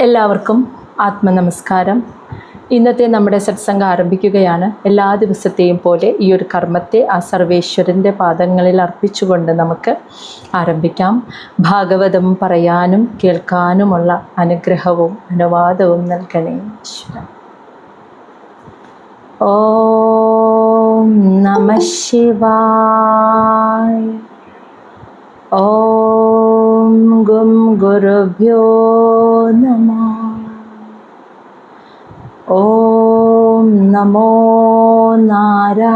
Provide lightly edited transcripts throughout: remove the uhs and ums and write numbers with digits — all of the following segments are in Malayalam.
എല്ലാവർക്കും ആത്മനമസ്കാരം. ഇന്നത്തെ നമ്മുടെ സത്സംഗം ആരംഭിക്കുകയാണ്. എല്ലാ ദിവസത്തെയും പോലെ ഈ ഒരു കർമ്മത്തെ ആ സർവേശ്വരൻ്റെ പാദങ്ങളിൽ അർപ്പിച്ചുകൊണ്ട് നമുക്ക് ആരംഭിക്കാം. ഭാഗവതം പറയാനും കേൾക്കാനുമുള്ള അനുഗ്രഹവും അനുവാദവും നൽകണേ ഈശ്വരൻ. ഓം നമഃ ശിവായ. ഓം ഗും ഗുരുഭ്യോ നമഃ. ഓം നമോ നാരായണായ.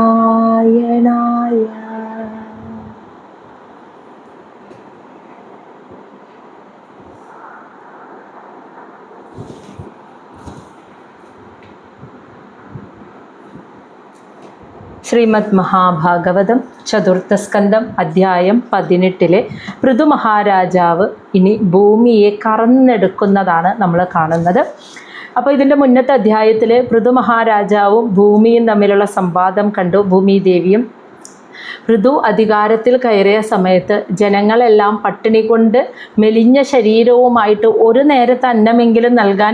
ശ്രീമദ് മഹാഭാഗവതം ചതുർത്ഥസ്കന്ധം അധ്യായം 18 പൃഥു മഹാരാജാവ് ഇനി ഭൂമിയെ കറന്നെടുക്കുന്നതാണ് നമ്മൾ കാണുന്നത്. അപ്പോൾ ഇതിൻ്റെ മുന്നത്തെ അധ്യായത്തിൽ പൃഥു മഹാരാജാവും ഭൂമിയും തമ്മിലുള്ള സംവാദം കണ്ടു. ഭൂമിദേവിയും പൃഥു അധികാരത്തിൽ കയറിയ സമയത്ത് ജനങ്ങളെല്ലാം പട്ടിണി കൊണ്ട് മെലിഞ്ഞ ശരീരവുമായിട്ട് ഒരു നേരത്തെ അന്നമെങ്കിലും നൽകാൻ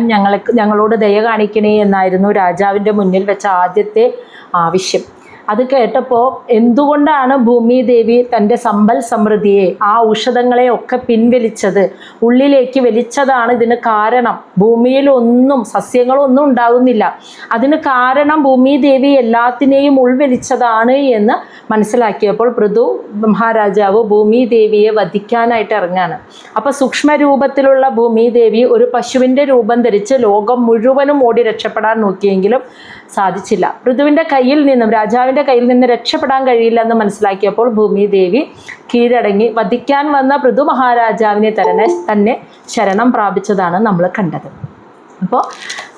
ഞങ്ങളോട് ദയ കാണിക്കണേ എന്നായിരുന്നു രാജാവിൻ്റെ മുന്നിൽ വെച്ച ആദ്യത്തെ ആവശ്യം. അത് കേട്ടപ്പോൾ എന്തുകൊണ്ടാണ് ഭൂമിദേവി തൻ്റെ സമ്പൽ സമൃദ്ധിയെ, ആ ഔഷധങ്ങളെ ഒക്കെ പിൻവലിച്ചത്, ഉള്ളിലേക്ക് വലിച്ചതാണ് ഇതിന് കാരണം. ഭൂമിയിലൊന്നും സസ്യങ്ങളൊന്നും ഉണ്ടാകുന്നില്ല. അതിന് കാരണം ഭൂമിദേവി എല്ലാത്തിനെയും ഉൾവലിച്ചതാണ് എന്ന് മനസ്സിലാക്കിയപ്പോൾ പൃഥു മഹാരാജാവ് ഭൂമിദേവിയെ വധിക്കാനായിട്ട് ഇറങ്ങാണ്. അപ്പോൾ സൂക്ഷ്മരൂപത്തിലുള്ള ഭൂമിദേവി ഒരു പശുവിൻ്റെ രൂപം ധരിച്ച് ലോകം മുഴുവനും ഓടി രക്ഷപ്പെടാൻ നോക്കിയെങ്കിലും സാധിച്ചില്ല. പൃഥുവിൻ്റെ കയ്യിൽ നിന്നും, രാജാവിൻ്റെ കയ്യിൽ നിന്ന് രക്ഷപ്പെടാൻ കഴിയില്ല എന്ന് മനസ്സിലാക്കിയപ്പോൾ ഭൂമിദേവി കീഴടങ്ങി വധിക്കാൻ വന്ന പൃഥു മഹാരാജാവിനെ തന്നെ ശരണം പ്രാപിച്ചതാണ് നമ്മൾ കണ്ടത്. അപ്പോൾ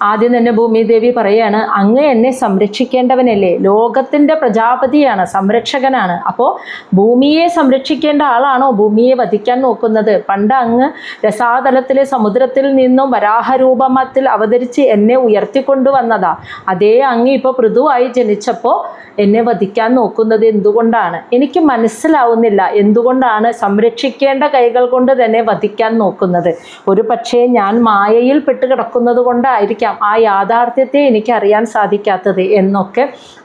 ആദ്യം തന്നെ ഭൂമിദേവി പറയാണ്, അങ്ങ് എന്നെ സംരക്ഷിക്കേണ്ടവനല്ലേ, ലോകത്തിൻ്റെ പ്രജാപതിയാണ്, സംരക്ഷകനാണ്. അപ്പോൾ ഭൂമിയെ സംരക്ഷിക്കേണ്ട ആളാണോ ഭൂമിയെ വധിക്കാൻ നോക്കുന്നത്? പണ്ട് അങ്ങ് രസാതലത്തിലെ സമുദ്രത്തിൽ നിന്നും വരാഹരൂപത്തിൽ അവതരിച്ച് എന്നെ ഉയർത്തിക്കൊണ്ടുവന്നതാ. അതേ അങ്ങ് ഇപ്പോൾ പൃഥുവായി ജനിച്ചപ്പോൾ എന്നെ വധിക്കാൻ നോക്കുന്നത് എന്തുകൊണ്ടാണ്? എനിക്ക് മനസ്സിലാവുന്നില്ല. എന്തുകൊണ്ടാണ് സംരക്ഷിക്കേണ്ട കൈകൾ കൊണ്ട് തന്നെ വധിക്കാൻ നോക്കുന്നത്? ഒരു പക്ഷേ ഞാൻ മായയിൽ പെട്ട് കിടക്കുന്നത് കൊണ്ടായിരിക്കാം ആ യാഥാർത്ഥ്യത്തെ എനിക്ക് അറിയാൻ സാധിക്കാത്തത് എന്നൊക്കെ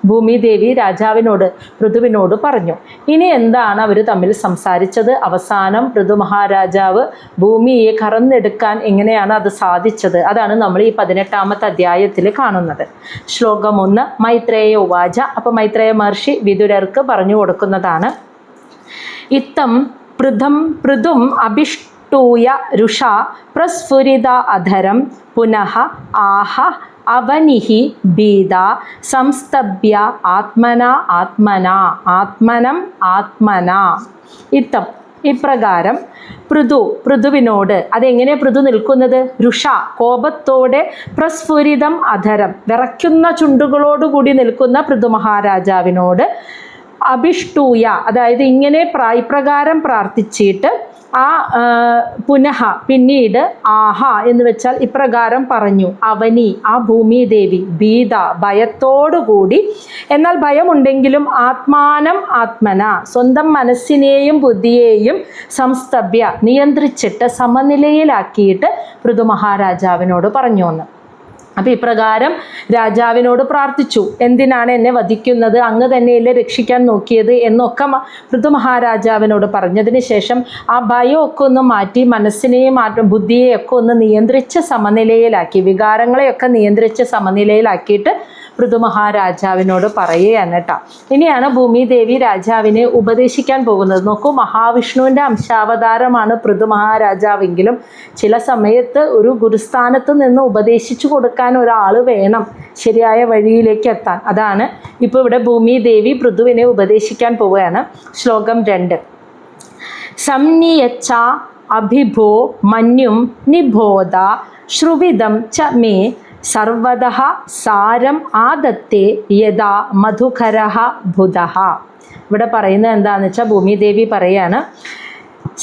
ഭൂമിദേവി രാജാവിനോട്, പൃഥുവിനോട് പറഞ്ഞു. ഇനി എന്താണ് അവർ തമ്മിൽ സംസാരിച്ചത്? അവസാനം പൃഥു മഹാരാജാവ് ഭൂമിയെ കറന്നെടുക്കാൻ എങ്ങനെയാണ് അത് സാധിച്ചത്? അതാണ് നമ്മൾ ഈ 18ാമത്തെ അധ്യായത്തിൽ കാണുന്നത്. ശ്ലോകം 1 മൈത്രേയ ഉവാച. അപ്പോൾ മൈത്രേയ മഹർഷി വിദുരർക്ക് പറഞ്ഞു കൊടുക്കുന്നതാണ്. ഇത്തം പൃഥും അഭിഷ്ടൂയ രുഷാ പ്രസ്ഫുരിത അധരം പുനഃ ആഹ അവനിഹി ഭീത സംസ്തഭ്യ ആത്മന. ഇത്തം ഇപ്രകാരം പൃഥുവിനോട്, അതെങ്ങനെ പൃഥു നിൽക്കുന്നത്? രുഷ കോപത്തോടെ, പ്രസ്ഫുരിതം അധരം വിറയ്ക്കുന്ന ചുണ്ടുകളോടുകൂടി നിൽക്കുന്ന പൃഥു മഹാരാജാവിനോട് അഭിഷ്ടൂയ, അതായത് ഇങ്ങനെ ഇപ്രകാരം പ്രാർത്ഥിച്ചിട്ട് പുനഃ പിന്നീട് ആഹ എന്ന് വെച്ചാൽ ഇപ്രകാരം പറഞ്ഞു. അവനി ആ ഭൂമിദേവി ഭീത ഭയത്തോടുകൂടി, എന്നാൽ ഭയമുണ്ടെങ്കിലും ആത്മന സ്വന്തം മനസ്സിനെയും ബുദ്ധിയെയും സംസ്തഭ്യ നിയന്ത്രിച്ചിട്ട് സമനിലയിലാക്കിയിട്ട് പൃഥു മഹാരാജാവിനോട് പറഞ്ഞു എന്ന്. അപ്പോൾ ഇപ്രകാരം രാജാവിനോട് പ്രാർത്ഥിച്ചു. എന്തിനാണ് എന്നെ വധിക്കുന്നത്? അങ്ങ് തന്നെയല്ലേ രക്ഷിക്കാൻ നോക്കിയത് എന്നൊക്കെ പൃഥു മഹാരാജാവിനോട് പറഞ്ഞതിന് ശേഷം ആ ഭയമൊക്കെ ഒന്ന് മാറ്റി, മനസ്സിനെയും ബുദ്ധിയെയൊക്കെ ഒന്ന് നിയന്ത്രിച്ച് സമനിലയിലാക്കി, വികാരങ്ങളെയൊക്കെ നിയന്ത്രിച്ച് സമനിലയിലാക്കിയിട്ട് പൃഥു മഹാരാജാവിനോട് പറയുകയാണ് കേട്ടോ. ഇനിയാണ് ഭൂമിദേവി രാജാവിനെ ഉപദേശിക്കാൻ പോകുന്നത്. നോക്കൂ, മഹാവിഷ്ണുവിൻ്റെ അംശാവതാരമാണ് പൃഥു മഹാരാജാവെങ്കിലും ചില സമയത്ത് ഒരു ഗുരുസ്ഥാനത്ത് നിന്ന് ഉപദേശിച്ചു കൊടുക്കാൻ ഒരാൾ വേണം ശരിയായ വഴിയിലേക്ക് എത്താൻ. അതാണ് ഇപ്പോൾ ഇവിടെ ഭൂമിദേവി പൃഥുവിനെ ഉപദേശിക്കാൻ പോവുകയാണ്. ശ്ലോകം 2 സംനിയച്ച അഭിഭോ മന്യും നിബോധ ശ്രുവിദം ച മേ സർവദഃ സാരം ആദത്തെ യഥാ മധുകരഃ ബുധഃ. ഇവിടെ പറയുന്നത് എന്താണെന്ന് വെച്ചാൽ ഭൂമിദേവി പറയാണ്,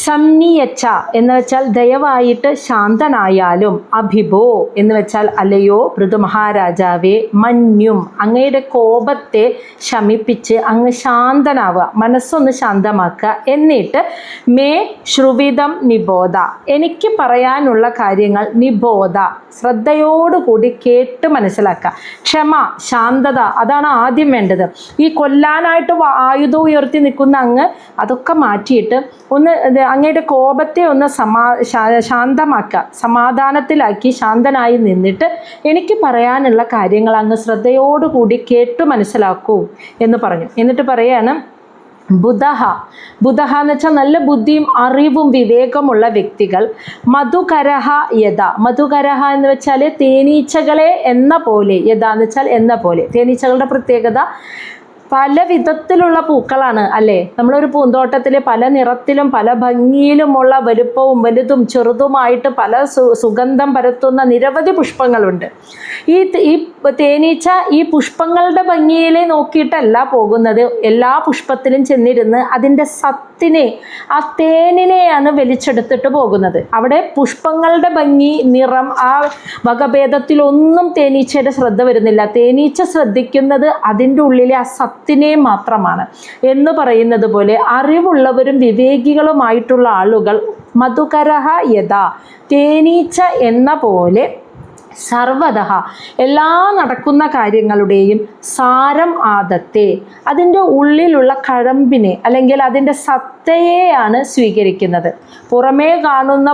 സംനിയച്ച എന്ന് വെച്ചാൽ ദയവായിട്ട് ശാന്തനായാലും, അഭിഭോ എന്ന് വെച്ചാൽ അല്ലയോ പൃഥുമഹാരാജാവേ, മന്യും അങ്ങയുടെ കോപത്തെ ശമിപ്പിച്ച് അങ്ങ് ശാന്തനാവുക, മനസ്സൊന്ന് ശാന്തമാക്കുക. എന്നിട്ട് മേ ശ്രുവിധം നിബോധ, എനിക്ക് പറയാനുള്ള കാര്യങ്ങൾ നിബോധ ശ്രദ്ധയോടുകൂടി കേട്ട് മനസ്സിലാക്കുക. ക്ഷമ, ശാന്തത, അതാണ് ആദ്യം വേണ്ടത്. ഈ കൊല്ലാനായിട്ട് ആയുധം ഉയർത്തി നിൽക്കുന്ന അങ്ങ് അതൊക്കെ മാറ്റിയിട്ട് ഒന്ന് അങ്ങയുടെ കോപത്തെ ഒന്ന് ശാന്തമാക്കുക, സമാധാനത്തിലാക്കി ശാന്തനായി നിന്നിട്ട് എനിക്ക് പറയാനുള്ള കാര്യങ്ങൾ അങ്ങ് ശ്രദ്ധയോടുകൂടി കേട്ട് മനസ്സിലാക്കൂ എന്ന് പറഞ്ഞു. എന്നിട്ട് പറയാണ് ബുധഹ, ബുധഹ എന്ന് വെച്ചാൽ നല്ല ബുദ്ധിയും അറിവും വിവേകമുള്ള വ്യക്തികൾ. മധുകരഹ യഥ, മധുകരഹ എന്ന് വെച്ചാൽ തേനീച്ചകളെ എന്ന പോലെ, യഥ എന്ന് വെച്ചാൽ എന്ന പോലെ. തേനീച്ചകളുടെ പ്രത്യേകത പല വിധത്തിലുള്ള പൂക്കളാണ് അല്ലേ. നമ്മളൊരു പൂന്തോട്ടത്തിൽ പല നിറത്തിലും പല ഭംഗിയിലുമുള്ള വലുപ്പവും വലുതും ചെറുതുമായിട്ട് പല സുഗന്ധം പരത്തുന്ന നിരവധി പുഷ്പങ്ങളുണ്ട്. ഈ തേനീച്ച ഈ പുഷ്പങ്ങളുടെ ഭംഗിയിൽ നോക്കിയിട്ടല്ല പോകുന്നത്, എല്ലാ പുഷ്പത്തിലും ചെന്നിരുന്ന് അതിൻ്റെ സത്തിനെ, ആ തേനിനെയാണ് വലിച്ചെടുത്തിട്ട് പോകുന്നത്. അവിടെ പുഷ്പങ്ങളുടെ ഭംഗി, നിറം, ആ വകഭേദത്തിലൊന്നും തേനീച്ചയുടെ ശ്രദ്ധ വരുന്നില്ല. തേനീച്ച ശ്രദ്ധിക്കുന്നത് അതിൻ്റെ ഉള്ളിലെ ആ സത്തിനെ മാത്രമാണ്. എന്ന് പറയുന്നത് പോലെ അറിവുള്ളവരും വിവേകികളുമായിട്ടുള്ള ആളുകൾ മധുകരഹ യഥ, തേനീച്ച എന്ന പോലെ സർവതഃ എല്ലാ നടക്കുന്ന കാര്യങ്ങളുടെയും സാരം ആദത്തെ, അതിൻ്റെ ഉള്ളിലുള്ള കഴമ്പിനെ അല്ലെങ്കിൽ അതിൻ്റെ സത്തയെയാണ് സ്വീകരിക്കുന്നത്. പുറമേ കാണുന്ന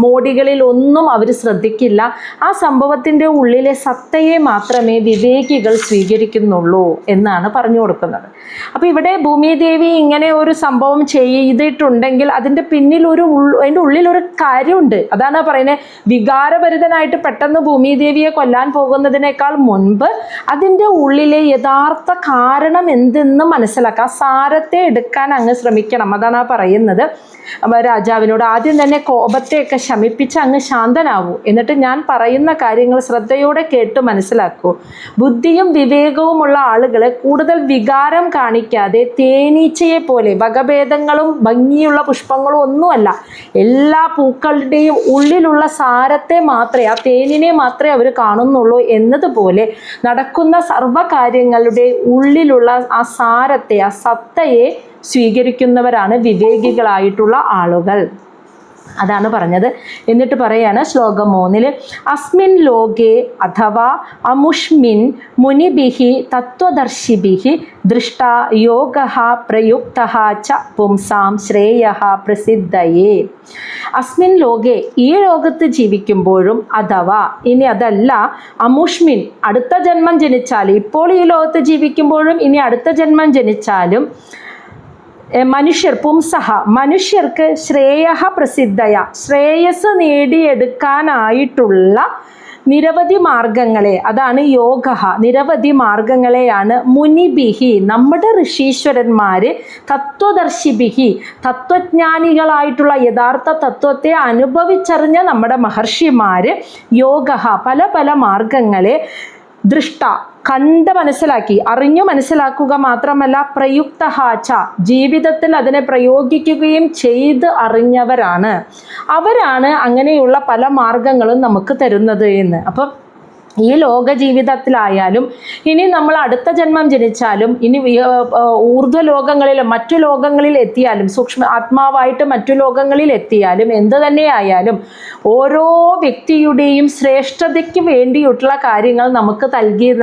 മോടികളിൽ ഒന്നും അവർ ശ്രദ്ധിക്കില്ല. ആ സംഭവത്തിൻ്റെ ഉള്ളിലെ സത്തയെ മാത്രമേ വിവേകികൾ സ്വീകരിക്കുന്നുള്ളൂ എന്നാണ് പറഞ്ഞു കൊടുക്കുന്നത്. അപ്പോൾ ഇവിടെ ഭൂമിദേവി ഇങ്ങനെ ഒരു സംഭവം ചെയ്തിട്ടുണ്ടെങ്കിൽ അതിൻ്റെ പിന്നിൽ അതിൻ്റെ ഉള്ളിലൊരു കാര്യമുണ്ട്. അതാണ് പറയുന്നത്, വികാരഭരിതനായിട്ട് പെട്ടെന്ന് ഭൂമിദേവിയെ കൊല്ലാൻ പോകുന്നതിനേക്കാൾ മുൻപ് അതിൻ്റെ ഉള്ളിലെ യഥാർത്ഥ കാരണം എന്തെന്ന് മനസ്സിലാക്കുക, സാരത്തെ എടുക്കാൻ അങ്ങ് ശ്രമിക്കണം. അതാണ് പറയുന്നത് രാജാവിനോട്. ആദ്യം തന്നെ കോപത്തെയൊക്കെ ശമിപ്പിച്ച് അങ്ങ് ശാന്തനാവൂ, എന്നിട്ട് ഞാൻ പറയുന്ന കാര്യങ്ങൾ ശ്രദ്ധയോടെ കേട്ട് മനസ്സിലാക്കൂ. ബുദ്ധിയും വിവേകവുമുള്ള ആളുകളെ കൂടുതൽ വികാരം കാണിക്കാതെ തേനീച്ചയെ പോലെ, വകഭേദങ്ങളും ഭംഗിയുള്ള പുഷ്പങ്ങളും ഒന്നുമല്ല, എല്ലാ പൂക്കളുടെയും ഉള്ളിലുള്ള സാരത്തെ മാത്രമേ, ആ തേനിനെ മാത്രമേ അവർ കാണുന്നുള്ളൂ എന്നതുപോലെ നടക്കുന്ന സർവ്വകാര്യങ്ങളുടെ ഉള്ളിലുള്ള ആ സാരത്തെ, ആ സത്തയെ സ്വീകരിക്കുന്നവരാണ് വിവേകികളായിട്ടുള്ള ആളുകൾ. അതാണ് പറഞ്ഞത്. എന്നിട്ട് പറയാണ് ശ്ലോകം 3 അസ്മിൻ ലോകേ അഥവാ അമുഷ്മിൻ മുനിഭിഹി തത്വദർശിഭിഹി ദൃഷ്ട യോഗഃ പ്രയുക്തഃ ച പുംസാം ശ്രേയഃ പ്രസിദ്ധയേ. അസ്മിൻ ലോകേ, ഈ ലോകത്ത് ജീവിക്കുമ്പോഴും, അഥവാ ഇനി അതല്ല, അമുഷ്മിൻ അടുത്ത ജന്മം ജനിച്ചാൽ, ഇപ്പോൾ ഈ ലോകത്ത് ജീവിക്കുമ്പോഴും ഇനി അടുത്ത ജന്മം ജനിച്ചാലും മനുഷ്യർ, പുംസഹ മനുഷ്യർക്ക് ശ്രേയഃ പ്രസിദ്ധയ, ശ്രേയസ് നേടിയെടുക്കാനായിട്ടുള്ള നിരവധി മാർഗങ്ങളെ, അതാണ് യോഗ, നിരവധി മാർഗങ്ങളെയാണ് മുനിഭിഹി നമ്മുടെ ഋഷീശ്വരന്മാർ, തത്വദർശിഭിഹി തത്വജ്ഞാനികളായിട്ടുള്ള യഥാർത്ഥ തത്വത്തെ അനുഭവിച്ചറിഞ്ഞ നമ്മുടെ മഹർഷിമാർ, യോഗ പല പല മാർഗങ്ങളെ ദൃഷ്ട കണ്ട് മനസ്സിലാക്കി, അറിഞ്ഞു മനസ്സിലാക്കുക മാത്രമല്ല, പ്രയുക്തഃ ച ജീവിതത്തിൽ അതിനെ പ്രയോഗിക്കുകയും ചെയ്ത് അറിഞ്ഞവരാണ്. അവരാണ് അങ്ങനെയുള്ള പല മാർഗങ്ങളും നമുക്ക് തരുന്നത് എന്ന്. അപ്പം ഈ ലോക ജീവിതത്തിലായാലും ഇനി നമ്മൾ അടുത്ത ജന്മം ജനിച്ചാലും ഇനി ഊർധ്വലോകങ്ങളിലും മറ്റു ലോകങ്ങളിൽ എത്തിയാലും സൂക്ഷ്മ ആത്മാവായിട്ട് മറ്റു ലോകങ്ങളിൽ എത്തിയാലും എന്ത് തന്നെയായാലും ഓരോ വ്യക്തിയുടെയും ശ്രേഷ്ഠതയ്ക്ക് വേണ്ടിയിട്ടുള്ള കാര്യങ്ങൾ നമുക്ക്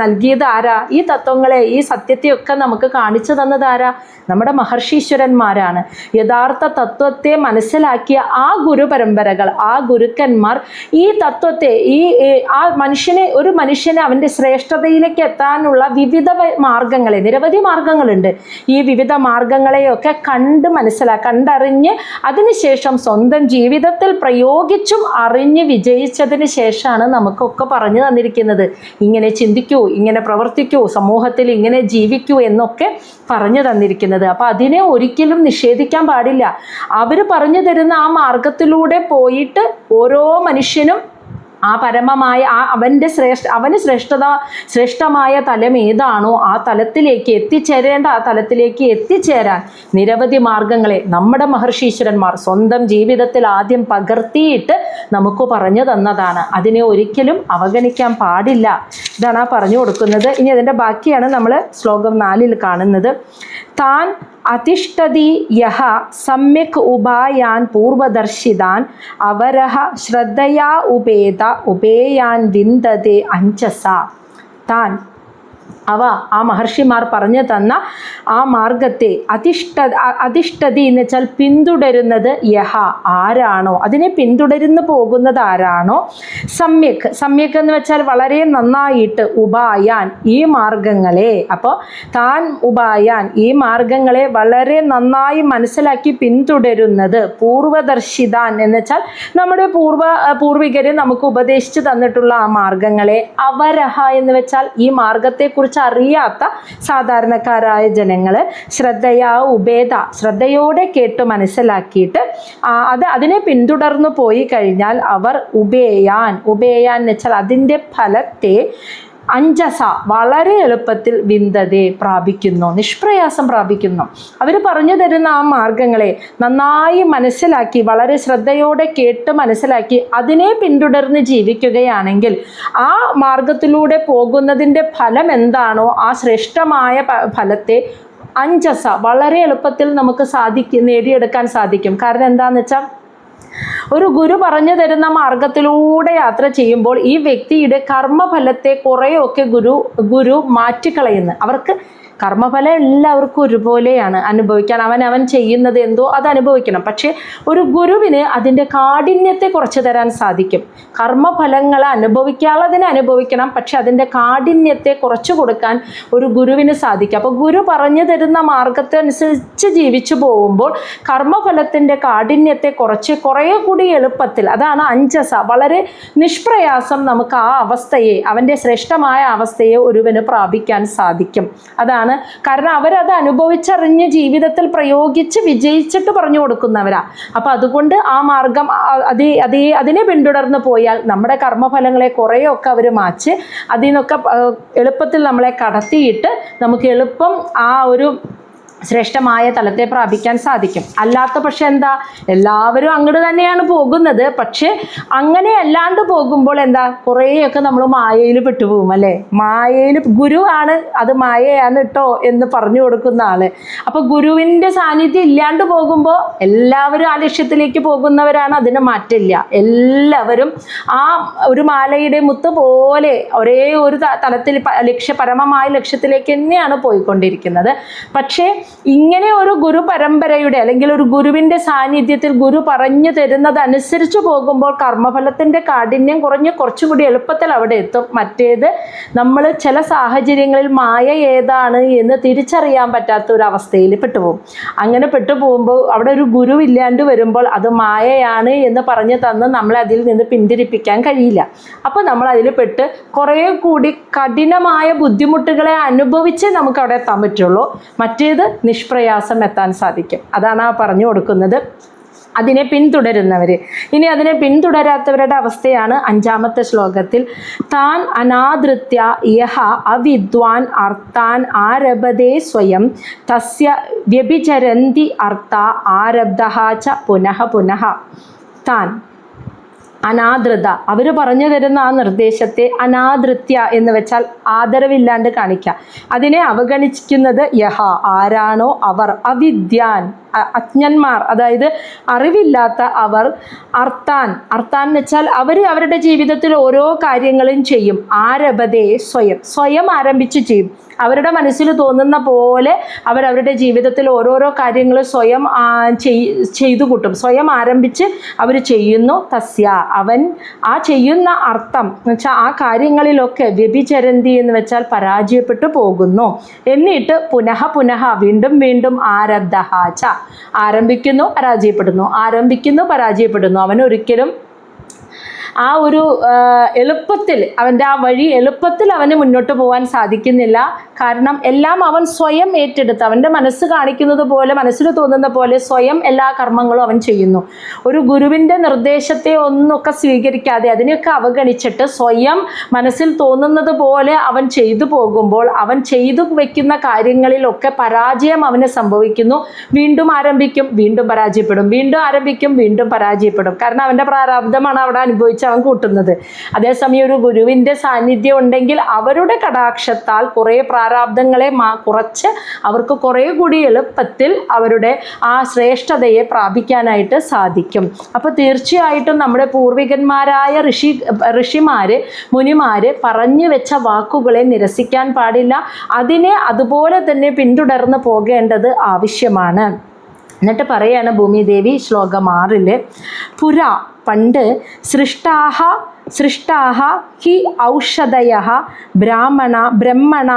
നൽകിയത് ആരാ? ഈ തത്വങ്ങളെ, ഈ സത്യത്തെയൊക്കെ നമുക്ക് കാണിച്ചു തന്നത് ആരാ? നമ്മുടെ മഹർഷീശ്വരന്മാരാണ്. യഥാർത്ഥ തത്വത്തെ മനസ്സിലാക്കിയ ആ ഗുരുപരമ്പരകൾ, ആ ഗുരുക്കന്മാർ ഈ തത്വത്തെ, ആ ഒരു മനുഷ്യനെ അവൻ്റെ ശ്രേഷ്ഠതയിലേക്ക് എത്താനുള്ള വിവിധ മാർഗങ്ങളെ, നിരവധി മാർഗങ്ങളുണ്ട്, ഈ വിവിധ മാർഗങ്ങളെയൊക്കെ കണ്ടറിഞ്ഞ് അതിനുശേഷം സ്വന്തം ജീവിതത്തിൽ പ്രയോഗിച്ചും അറിഞ്ഞ് വിജയിച്ചതിന് ശേഷമാണ് നമുക്കൊക്കെ പറഞ്ഞു തന്നിരിക്കുന്നത്. ഇങ്ങനെ ചിന്തിക്കൂ, ഇങ്ങനെ പ്രവർത്തിക്കൂ, സമൂഹത്തിൽ ഇങ്ങനെ ജീവിക്കൂ എന്നൊക്കെ പറഞ്ഞു തന്നിരിക്കുന്നത്. അപ്പോൾ അതിനെ ഒരിക്കലും നിഷേധിക്കാൻ പാടില്ല. അവർ പറഞ്ഞു തരുന്ന ആ മാർഗത്തിലൂടെ പോയിട്ട് ഓരോ മനുഷ്യനും ആ പരമമായ അവന് ശ്രേഷ്ഠമായ തലം ഏതാണോ ആ തലത്തിലേക്ക് എത്തിച്ചേരേണ്ട ആ തലത്തിലേക്ക് എത്തിച്ചേരാൻ നിരവധി മാർഗങ്ങളെ നമ്മുടെ മഹർഷീശ്വരന്മാർ സ്വന്തം ജീവിതത്തിൽ ആദ്യം പകർത്തിയിട്ട് നമുക്ക് പറഞ്ഞു തന്നതാണ്. അതിനെ ഒരിക്കലും അവഗണിക്കാൻ പാടില്ല. ഇതാണ് ആ പറഞ്ഞു കൊടുക്കുന്നത്. ഇനി അതിൻ്റെ ബാക്കിയാണ് നമ്മൾ ശ്ലോകം 4 കാണുന്നത്. താൻ അതിഷ്ഠതി യഹ സമ്യക് ഉപായാൻ പൂർവദർശിതാൻ അവരഹ ശ്രദ്ധയാ ഉപേയാൻ വിന്ദതേ അഞ്ജസ. താൻ ആ മഹർഷിമാർ പറഞ്ഞു തന്ന ആ മാർഗത്തെ അധിഷ്ഠതി എന്ന് വെച്ചാൽ പിന്തുടരുന്നത് യഹ ആരാണോ, അതിനെ പിന്തുടരുന്നു പോകുന്നത് ആരാണോ, സമ്യക് എന്ന് വെച്ചാൽ വളരെ നന്നായിട്ട്, ഉപായാൻ ഈ മാർഗങ്ങളെ, അപ്പോൾ താൻ ഉപായാൻ ഈ മാർഗങ്ങളെ വളരെ നന്നായി മനസ്സിലാക്കി പിന്തുടരുന്നത്, പൂർവദർശിതാൻ എന്ന് വെച്ചാൽ നമ്മുടെ പൂർവികർ നമുക്ക് ഉപദേശിച്ചു തന്നിട്ടുള്ള ആ മാർഗങ്ങളെ, അവരഹ എന്ന് വെച്ചാൽ ഈ മാർഗത്തെക്കുറിച്ച് അറിയാത്ത സാധാരണക്കാരായ ജനങ്ങൾ ശ്രദ്ധയോടെ കേട്ട് മനസ്സിലാക്കിയിട്ട് അതിനെ പിന്തുടർന്നു പോയി കഴിഞ്ഞാൽ അവർ ഉപേയാൻ എന്ന് വെച്ചാൽ അതിൻ്റെ ഫലത്തെ അഞ്ജസ വളരെ എളുപ്പത്തിൽ വിന്ദതേ പ്രാപിക്കുന്നു, നിഷ്പ്രയാസം പ്രാപിക്കുന്നു. അവർ പറഞ്ഞു തരുന്ന ആ മാർഗങ്ങളെ നന്നായി മനസ്സിലാക്കി വളരെ ശ്രദ്ധയോടെ കേട്ട് മനസ്സിലാക്കി അതിനെ പിന്തുടർന്ന് ജീവിക്കുകയാണെങ്കിൽ ആ മാർഗത്തിലൂടെ പോകുന്നതിൻ്റെ ഫലം എന്താണോ ആ ശ്രേഷ്ഠമായ ഫലത്തെ അഞ്ജസ വളരെ എളുപ്പത്തിൽ നമുക്ക് നേടിയെടുക്കാൻ സാധിക്കും. കാരണം എന്താണെന്ന് വെച്ചാൽ ഒരു ഗുരു പറഞ്ഞു തരുന്ന മാർഗത്തിലൂടെ യാത്ര ചെയ്യുമ്പോൾ ഈ വ്യക്തിയുടെ കർമ്മഫലത്തെ കുറേയൊക്കെ ഗുരു മാറ്റിക്കളയുന്നു. അവർക്ക് കർമ്മഫലം എല്ലാവർക്കും ഒരുപോലെയാണ് അനുഭവിക്കാൻ. അവൻ ചെയ്യുന്നത് എന്തോ അത് അനുഭവിക്കണം. പക്ഷേ ഒരു ഗുരുവിന് അതിൻ്റെ കാഠിന്യത്തെ കുറച്ച് തരാൻ സാധിക്കും. കർമ്മഫലങ്ങൾ അനുഭവിക്കാനുള്ളതിനെ അനുഭവിക്കണം, പക്ഷെ അതിൻ്റെ കാഠിന്യത്തെ കുറച്ച് കൊടുക്കാൻ ഒരു ഗുരുവിന് സാധിക്കും. അപ്പോൾ ഗുരു പറഞ്ഞു തരുന്ന മാർഗത്തെ അനുസരിച്ച് ജീവിച്ചു പോകുമ്പോൾ കർമ്മഫലത്തിൻ്റെ കാഠിന്യത്തെ കുറേ കൂടി എളുപ്പത്തിൽ, അതാണ് അഞ്ജസ, വളരെ നിഷ്പ്രയാസം നമുക്ക് ആ അവസ്ഥയെ, അവൻ്റെ ശ്രേഷ്ഠമായ അവസ്ഥയെ ഒരുവന് പ്രാപിക്കാൻ സാധിക്കും. അതാണ് കാരണം അവരത് അനുഭവിച്ചറിഞ്ഞ് ജീവിതത്തിൽ പ്രയോഗിച്ച് വിജയിച്ചിട്ട് പറഞ്ഞു കൊടുക്കുന്നവരാ. അപ്പം അതുകൊണ്ട് ആ മാർഗം അതിനെ പിന്തുടർന്ന് പോയാൽ നമ്മുടെ കർമ്മഫലങ്ങളെ കുറേയൊക്കെ അവർ മാച്ച് അതിൽ നിന്നൊക്കെ എളുപ്പത്തിൽ നമ്മളെ കടത്തിയിട്ട് നമുക്ക് എളുപ്പം ആ ഒരു ശ്രേഷ്ഠമായ തലത്തെ പ്രാപിക്കാൻ സാധിക്കും. അല്ലാത്ത പക്ഷെ എന്താ, എല്ലാവരും അങ്ങോട്ട് തന്നെയാണ് പോകുന്നത്. പക്ഷെ അങ്ങനെ അല്ലാണ്ട് പോകുമ്പോൾ എന്താ, കുറേയൊക്കെ നമ്മൾ മായയിൽ പെട്ടുപോകും അല്ലേ. മായയിൽ ഗുരുവാണ് അത് മായയാണ് കേട്ടോ എന്ന് പറഞ്ഞു കൊടുക്കുന്ന ആള്. അപ്പോൾ ഗുരുവിൻ്റെ സാന്നിധ്യം ഇല്ലാണ്ട് പോകുമ്പോൾ എല്ലാവരും ആ ലക്ഷ്യത്തിലേക്ക് പോകുന്നവരാണ്, അതിന് മാറ്റില്ല. എല്ലാവരും ആ ഒരു മാലയുടെ മുത്ത് പോലെ ഒരേ ഒരു തലത്തിൽ പരമമായ ലക്ഷ്യത്തിലേക്ക് തന്നെയാണ് പോയിക്കൊണ്ടിരിക്കുന്നത്. പക്ഷേ ഇങ്ങനെ ഒരു ഗുരു പരമ്പരയുടെ അല്ലെങ്കിൽ ഒരു ഗുരുവിൻ്റെ സാന്നിധ്യത്തിൽ ഗുരു പറഞ്ഞു തരുന്നത് അനുസരിച്ച് പോകുമ്പോൾ കർമ്മഫലത്തിൻ്റെ കാഠിന്യം കുറച്ചും കൂടി എളുപ്പത്തിൽ അവിടെ എത്തും. മറ്റേത് നമ്മൾ ചില സാഹചര്യങ്ങളിൽ മായ ഏതാണ് എന്ന് തിരിച്ചറിയാൻ പറ്റാത്ത ഒരു അവസ്ഥയിൽ പെട്ടുപോകും. അങ്ങനെ പെട്ടുപോകുമ്പോൾ അവിടെ ഒരു ഗുരു ഇല്ലാണ്ട് വരുമ്പോൾ അത് മായയാണ് എന്ന് പറഞ്ഞു തന്ന് നമ്മളെ അതിൽ നിന്ന് പിന്തിരിപ്പിക്കാൻ കഴിയില്ല. അപ്പോൾ നമ്മൾ അതിൽ പെട്ട് കുറേ കൂടി കഠിനമായ ബുദ്ധിമുട്ടുകളെ അനുഭവിച്ച് നമുക്ക് അവിടെ എത്താൻ പറ്റുള്ളൂ. മറ്റേത് നിഷ്പ്രയാസം എത്താൻ സാധിക്കും. അതാണ് ആ പറഞ്ഞു കൊടുക്കുന്നത്. അതിനെ പിന്തുടരുന്നവർ. ഇനി അതിനെ പിന്തുടരാത്തവരുടെ അവസ്ഥയാണ് 5-ാമത്തെ ശ്ലോകത്തിൽ. താൻ അനാദൃത്യ യഹ അവിദ്വാൻ അർത്ഥാൻ ആരഭതേ സ്വയം തസ്യ വ്യഭിചരന്തി അർത്ഥ ആരബ്ധഃ ച പുനഃ പുനഃ. താൻ അനാദൃത, അവർ പറഞ്ഞു തരുന്ന ആ നിർദ്ദേശത്തെ അനാദൃത്യ എന്ന് വെച്ചാൽ ആദരവില്ലാണ്ട് കാണിക്കുക. അതിനെ അവഗണിക്കുന്നത് യഹ ആരാണോ അവർ, അവിദ്യാൻ അജ്ഞന്മാർ, അതായത് അറിവില്ലാത്ത അവർ, അർത്ഥാൻ എന്ന് വെച്ചാൽ അവർ അവരുടെ ജീവിതത്തിൽ ഓരോ കാര്യങ്ങളും ചെയ്യും. ആരഭതേ സ്വയം ആരംഭിച്ച് ചെയ്യും. അവരുടെ മനസ്സിൽ തോന്നുന്ന പോലെ അവരവരുടെ ജീവിതത്തിൽ ഓരോരോ കാര്യങ്ങൾ സ്വയം ചെയ്തു കൂട്ടും. സ്വയം ആരംഭിച്ച് അവർ ചെയ്യുന്നു. തസ്യ അവൻ ആ ചെയ്യുന്ന അർത്ഥം എന്ന് വെച്ചാൽ ആ കാര്യങ്ങളിലൊക്കെ വ്യഭിചരന്തി എന്ന് വെച്ചാൽ പരാജയപ്പെട്ടു പോകുന്നു. എന്നിട്ട് പുനഃ വീണ്ടും ആരബ്ധഃ ച ആരംഭിക്കുന്നു പരാജയപ്പെടുന്നു, ആരംഭിക്കുന്നു പരാജയപ്പെടുന്നു. അവനൊരിക്കലും ആ ഒരു എളുപ്പത്തിൽ അവൻ്റെ ആ വഴി എളുപ്പത്തിൽ അവന് മുന്നോട്ട് പോകാൻ സാധിക്കുന്നില്ല. കാരണം എല്ലാം അവൻ സ്വയം ഏറ്റെടുത്ത് അവൻ്റെ മനസ്സ് കാണിക്കുന്നത് പോലെ, മനസ്സിൽ തോന്നുന്ന പോലെ സ്വയം എല്ലാ കർമ്മങ്ങളും അവൻ ചെയ്യുന്നു. ഒരു ഗുരുവിൻ്റെ നിർദ്ദേശത്തെ ഒന്നൊക്കെ സ്വീകരിക്കാതെ അതിനെയൊക്കെ അവഗണിച്ചിട്ട് സ്വയം മനസ്സിൽ തോന്നുന്നത് പോലെ അവൻ ചെയ്തു പോകുമ്പോൾ അവൻ ചെയ്തു വയ്ക്കുന്ന കാര്യങ്ങളിലൊക്കെ പരാജയം അവന് സംഭവിക്കുന്നു. വീണ്ടും ആരംഭിക്കും, വീണ്ടും പരാജയപ്പെടും, വീണ്ടും ആരംഭിക്കും, വീണ്ടും പരാജയപ്പെടും. കാരണം അവൻ്റെ പ്രാരാബ്ധമാണ് അവിടെ അനുഭവിച്ച് അവൻ കൂട്ടുന്നത്. അതേസമയം ഒരു ഗുരുവിൻ്റെ സാന്നിധ്യം ഉണ്ടെങ്കിൽ അവരുടെ കടാക്ഷത്താൽ കുറേ പ്രാരാബ്ധങ്ങളെ കുറച്ച് അവർക്ക് കുറേ കൂടി എളുപ്പത്തിൽ അവരുടെ ആ ശ്രേഷ്ഠതയെ പ്രാപിക്കാനായിട്ട് സാധിക്കും. അപ്പോൾ തീർച്ചയായിട്ടും നമ്മുടെ പൂർവികന്മാരായ ഋഷിമാര് മുനിമാര് പറഞ്ഞു വെച്ച വാക്കുകളെ നിരസിക്കാൻ പാടില്ല. അതിനെ അതുപോലെ തന്നെ പിന്തുടർന്ന് പോകേണ്ടത് ആവശ്യമാണ്. എന്നിട്ട് പറയാണ് ഭൂമിദേവി ശ്ലോകം 6 പുര പണ്ട് സൃഷ്ടാഹ ഹി ഔഷധയഃ ബ്രഹ്മണ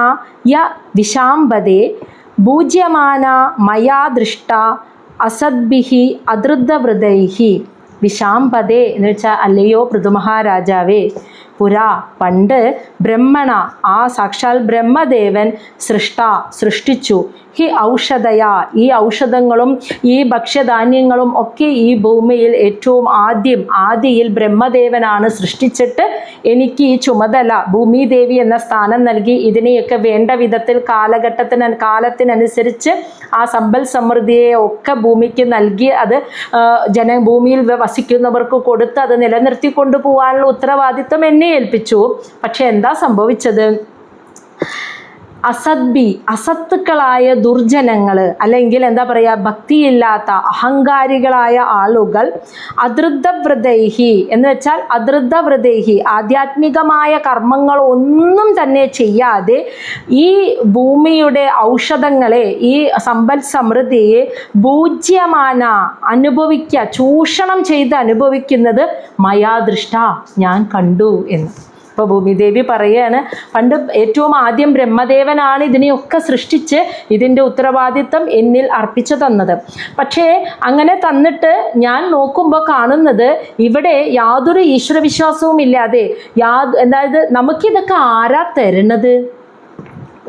യ വിശാംബദേ പൂജ്യമാന മയാ ദൃഷ്ട അസദ്ഭിഹി അധൃതവൃതൈഹി. വിശാംബദേ എന്ന് വെച്ചാൽ അല്ലയോ പൃഥുമഹാരാജാവേ, പുരാ പണ്ട് ബ്രഹ്മണ ആ സാക്ഷാൽ ബ്രഹ്മദേവൻ സൃഷ്ടിച്ചു ഹി ഔഷധയ ഈ ഔഷധങ്ങളും ഈ ഭക്ഷ്യധാന്യങ്ങളും ഒക്കെ ഈ ഭൂമിയിൽ ഏറ്റവും ആദിയിൽ ബ്രഹ്മദേവനാണ് സൃഷ്ടിച്ചിട്ട് എനിക്ക് ഈ ചുമതല ഭൂമിദേവി എന്ന സ്ഥാനം നൽകി ഇതിനെയൊക്കെ വേണ്ട വിധത്തിൽ കാലത്തിനനുസരിച്ച് ആ സമ്പൽ സമൃദ്ധിയെ ഒക്കെ ഭൂമിക്ക് നൽകി അത് ഭൂമിയിൽ വസിക്കുന്നവർക്ക് കൊടുത്ത് അത് നിലനിർത്തി കൊണ്ടുപോകാനുള്ള ഉത്തരവാദിത്വം എന്നെ ഏൽപ്പിച്ചു. പക്ഷെ എന്താ സംഭവിച്ചത്? അസത്തുക്കളായ ദുർജനങ്ങൾ, അല്ലെങ്കിൽ എന്താ പറയുക, ഭക്തിയില്ലാത്ത അഹങ്കാരികളായ ആളുകൾ അധൃതവ്രതൈഹി എന്ന് വെച്ചാൽ അധൃതവ്രതൈഹി ആധ്യാത്മികമായ കർമ്മങ്ങൾ ഒന്നും തന്നെ ചെയ്യാതെ ഈ ഭൂമിയുടെ ഔഷധങ്ങളെ ഈ സമ്പൽ സമൃദ്ധിയെ ഭൂജ്യമാന ചൂഷണം ചെയ്ത് അനുഭവിക്കുന്നത് മയാദൃഷ്ട ഞാൻ കണ്ടു എന്ന്. ഇപ്പോൾ ഭൂമിദേവി പറയുകയാണ്, പണ്ട് ഏറ്റവും ആദ്യം ബ്രഹ്മദേവനാണ് ഇതിനെയൊക്കെ സൃഷ്ടിച്ച് ഇതിൻ്റെ ഉത്തരവാദിത്വം എന്നിൽ അർപ്പിച്ചു തന്നത്. പക്ഷേ അങ്ങനെ തന്നിട്ട് ഞാൻ നോക്കുമ്പോൾ കാണുന്നത് ഇവിടെ യാതൊരു ഈശ്വരവിശ്വാസവും ഇല്ലാതെ അതായത് നമുക്കിതൊക്കെ ആരാ തരുന്നത്?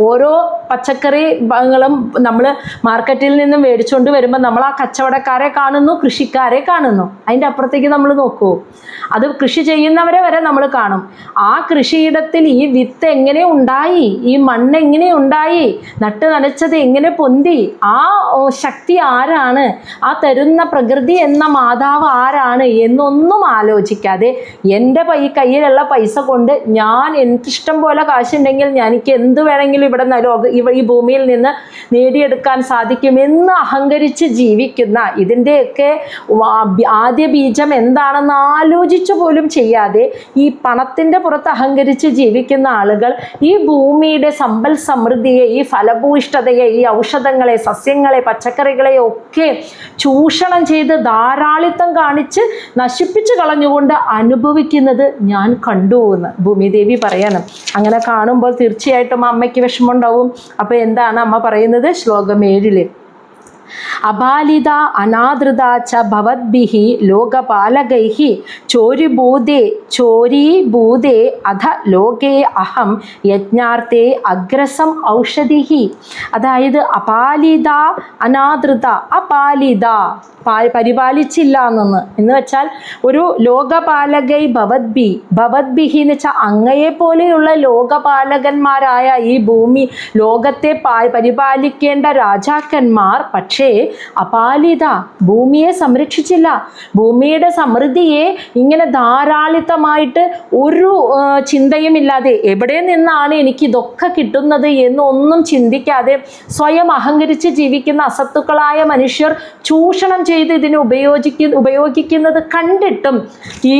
ഓരോ പച്ചക്കറികളും നമ്മൾ മാർക്കറ്റിൽ നിന്നും മേടിച്ചുകൊണ്ട് വരുമ്പോൾ നമ്മൾ ആ കച്ചവടക്കാരെ കാണുന്നു, കൃഷിക്കാരെ കാണുന്നു. അതിൻ്റെ അപ്പുറത്തേക്ക് നമ്മൾ നോക്കൂ, അത് കൃഷി ചെയ്യുന്നവരെ വരെ നമ്മൾ കാണും. ആ കൃഷിയിടത്തിൽ ഈ വിത്ത് എങ്ങനെ ഉണ്ടായി, ഈ മണ്ണ് എങ്ങനെ ഉണ്ടായി, നട്ട് നനച്ചത് എങ്ങനെ പൊന്തി, ആ ശക്തി ആരാണ്, ആ തരുന്ന പ്രകൃതി എന്ന മാതാവ് ആരാണ് എന്നൊന്നും ആലോചിക്കാതെ എൻ്റെ കയ്യിലുള്ള പൈസ കൊണ്ട് ഞാൻ എനിക്കിഷ്ടം പോലെ കാശുണ്ടെങ്കിൽ എനിക്ക് എന്ത് വേണമെങ്കിലും ഈ ഭൂമിയിൽ നിന്ന് നേടിയെടുക്കാൻ സാധിക്കുമെന്ന് അഹങ്കരിച്ച് ജീവിക്കുന്ന, ഇതിൻ്റെയൊക്കെ ആദ്യ ബീജം എന്താണെന്ന് ആലോചിച്ചു പോലും ചെയ്യാതെ ഈ പണത്തിൻ്റെ പുറത്ത് അഹങ്കരിച്ച് ജീവിക്കുന്ന ആളുകൾ ഈ ഭൂമിയുടെ സമ്പൽ സമൃദ്ധിയെ, ഈ ഫലഭൂയിഷ്ഠതയെ, ഈ ഔഷധങ്ങളെ, സസ്യങ്ങളെ, പച്ചക്കറികളെ ഒക്കെ ചൂഷണം ചെയ്ത് ധാരാളിത്തം കാണിച്ച് നശിപ്പിച്ച് കളഞ്ഞുകൊണ്ട് അനുഭവിക്കുന്നത് ഞാൻ കണ്ടു എന്ന് ഭൂമിദേവി പറയണം. അങ്ങനെ കാണുമ്പോൾ തീർച്ചയായിട്ടും അമ്മയ്ക്ക് വിഷമമുണ്ടാവും. അപ്പോൾ എന്താണ് അമ്മ പറയുന്നത്? ശ്ലോകം 7 അബാലിത അനാദൃത ച ഭവദ്ഭിഹി ലോകപാലകൈഹി ചോരീഭൂതേ അധ ലോകേ അഹം യജ്ഞാർത്ഥേ അഗ്രസം ഔഷധിഹി. അതായത് അപാലിത അനാദൃത, പരിപാലിച്ചില്ല എന്ന് വെച്ചാൽ ഒരു ലോകപാലകൈ ഭവദ്ഭിഹി എന്ന് വെച്ചാൽ അങ്ങയെ പോലെയുള്ള ലോകപാലകന്മാരായ ഈ ലോകത്തെ പരിപാലിക്കേണ്ട രാജാക്കന്മാർ പക്ഷേ അപാലിത ഭൂമിയെ സംരക്ഷിച്ചില്ല. ഭൂമിയുടെ സമൃദ്ധിയെ ഇങ്ങനെ ധാരാളിത്തമായിട്ട് ഒരു ചിന്തയുമില്ലാതെ എവിടെ നിന്നാണ് എനിക്ക് ഇതൊക്കെ കിട്ടുന്നത് എന്നൊന്നും ചിന്തിക്കാതെ സ്വയം അഹങ്കരിച്ച് ജീവിക്കുന്ന അസത്തുക്കളായ മനുഷ്യർ ചൂഷണം ചെയ്ത് ഇതിനെ ഉപയോഗിക്കുന്നത് കണ്ടിട്ടും ഈ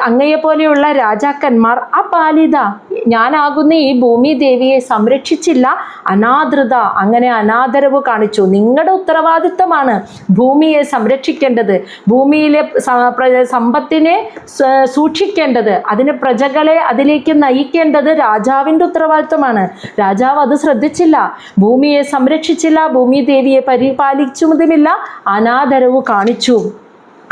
അങ്ങയെപ്പോലെയുള്ള രാജാക്കന്മാർ അപാലിത ഞാനാകുന്ന ഈ ഭൂമി ദേവിയെ സംരക്ഷിച്ചില്ല, അനാദൃത അങ്ങനെ അനാദരവ് കാണിച്ചു. നിങ്ങളുടെ ഉത്തരവാദിത്തമാണ് ഭൂമിയെ സംരക്ഷിക്കേണ്ടത്, ഭൂമിയിലെ സമ്പത്തിനെ സൂക്ഷിക്കേണ്ടത്, അതിന് പ്രജകളെ അതിലേക്ക് നയിക്കേണ്ടത് രാജാവിൻ്റെ ഉത്തരവാദിത്തമാണ്. രാജാവ് അത് ശ്രദ്ധിച്ചില്ല, ഭൂമിയെ സംരക്ഷിച്ചില്ല, ഭൂമി ദേവിയെ പരിപാലിച്ചതുമില്ല, അനാദരവ് കാണിച്ചു.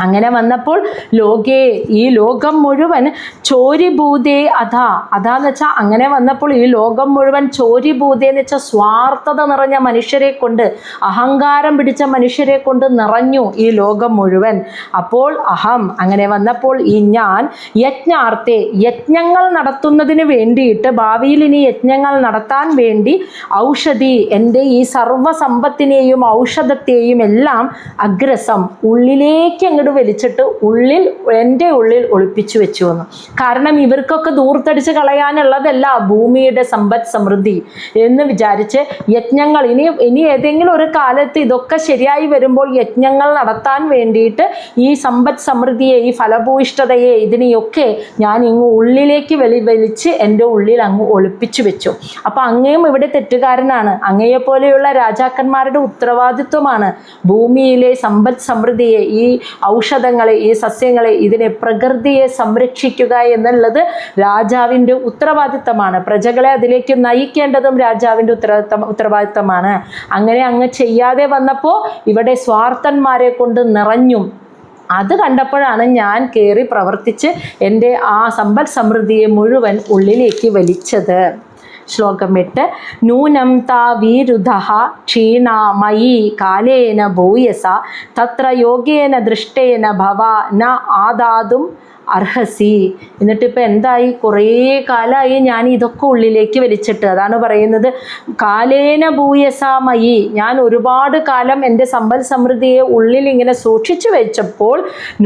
അങ്ങനെ വന്നപ്പോൾ ലോകേ, ഈ ലോകം മുഴുവൻ ചോരിഭൂതേ അതാന്ന് വെച്ചാൽ അങ്ങനെ വന്നപ്പോൾ ഈ ലോകം മുഴുവൻ ചോരിഭൂതേ എന്ന് വെച്ചാൽ സ്വാർത്ഥത നിറഞ്ഞ മനുഷ്യരെ കൊണ്ട്, അഹങ്കാരം പിടിച്ച മനുഷ്യരെ കൊണ്ട് നിറഞ്ഞു ഈ ലോകം മുഴുവൻ. അപ്പോൾ അങ്ങനെ വന്നപ്പോൾ ഈ ഞാൻ യജ്ഞാർത്ഥേ, യജ്ഞങ്ങൾ നടത്തുന്നതിന് വേണ്ടിയിട്ട്, ഭാവിയിൽ ഇനി യജ്ഞങ്ങൾ നടത്താൻ വേണ്ടി ഔഷധി, എൻ്റെ ഈ സർവ്വസമ്പത്തിനെയും ഔഷധത്തെയും എല്ലാം അഗ്രസം ഉള്ളിലേക്ക് അങ്ങോട്ട് വലിച്ചിട്ട് എൻ്റെ ഉള്ളിൽ ഒളിപ്പിച്ചു വെച്ചു വന്നു. കാരണം ഇവർക്കൊക്കെ ദൂർത്തടിച്ച് കളയാനുള്ളതല്ല ഭൂമിയുടെ സമ്പദ് സമൃദ്ധി എന്ന് വിചാരിച്ച് യജ്ഞങ്ങൾ ഇനി ഏതെങ്കിലും ഒരു കാലത്ത് ഇതൊക്കെ ശരിയായി വരുമ്പോൾ യജ്ഞങ്ങൾ നടത്താൻ വേണ്ടിയിട്ട് ഈ സമ്പദ് സമൃദ്ധിയെ, ഈ ഫലഭൂയിഷ്ഠതയെ, ഇതിനെയൊക്കെ ഞാൻ ഇങ്ങ് ഉള്ളിലേക്ക് വലിച്ച് എൻ്റെ ഉള്ളിൽ അങ്ങ് ഒളിപ്പിച്ചു വെച്ചു. അപ്പം അങ്ങയും ഇവിടെ തെറ്റുകാരനാണ്. അങ്ങയെപ്പോലെയുള്ള രാജാക്കന്മാരുടെ ഉത്തരവാദിത്വമാണ് ഭൂമിയിലെ സമ്പദ് സമൃദ്ധിയെ, ഈ ഔഷധങ്ങളെ, ഈ സസ്യങ്ങളെ, ഇതിനെ, പ്രകൃതിയെ സംരക്ഷിക്കുക എന്നുള്ളത് രാജാവിൻ്റെ ഉത്തരവാദിത്തമാണ്. പ്രജകളെ അതിലേക്ക് നയിക്കേണ്ടതും രാജാവിൻ്റെ ഉത്തരവാദിത്തമാണ്. അങ്ങനെ അങ്ങ് ചെയ്യാതെ വന്നപ്പോൾ ഇവിടെ സ്വാർത്ഥന്മാരെ കൊണ്ട് നിറഞ്ഞു. അത് കണ്ടപ്പോഴാണ് ഞാൻ കയറി പ്രവർത്തിച്ച് എൻ്റെ ആ സമ്പദ് സമൃദ്ധിയെ മുഴുവൻ ഉള്ളിലേക്ക് വലിച്ചത്. ശ്ലോകം 8. നൂനം താ വീരുധഃ ക്ഷീണ മയി കാലേന ഭൂയസ തത്ര യോഗേന ദൃഷ്ടേന ഭവ ന ആദാതും അർഹസി. എന്നിട്ടിപ്പോൾ എന്തായി, കുറേ കാലമായി ഞാൻ ഇതൊക്കെ ഉള്ളിലേക്ക് വലിച്ചിട്ട്. അതാണ് പറയുന്നത് കാലേന ഭൂയസാമയി, ഞാൻ ഒരുപാട് കാലം എൻ്റെ സമ്പൽ സമൃദ്ധിയെ ഉള്ളിൽ ഇങ്ങനെ സൂക്ഷിച്ചു വെച്ചപ്പോൾ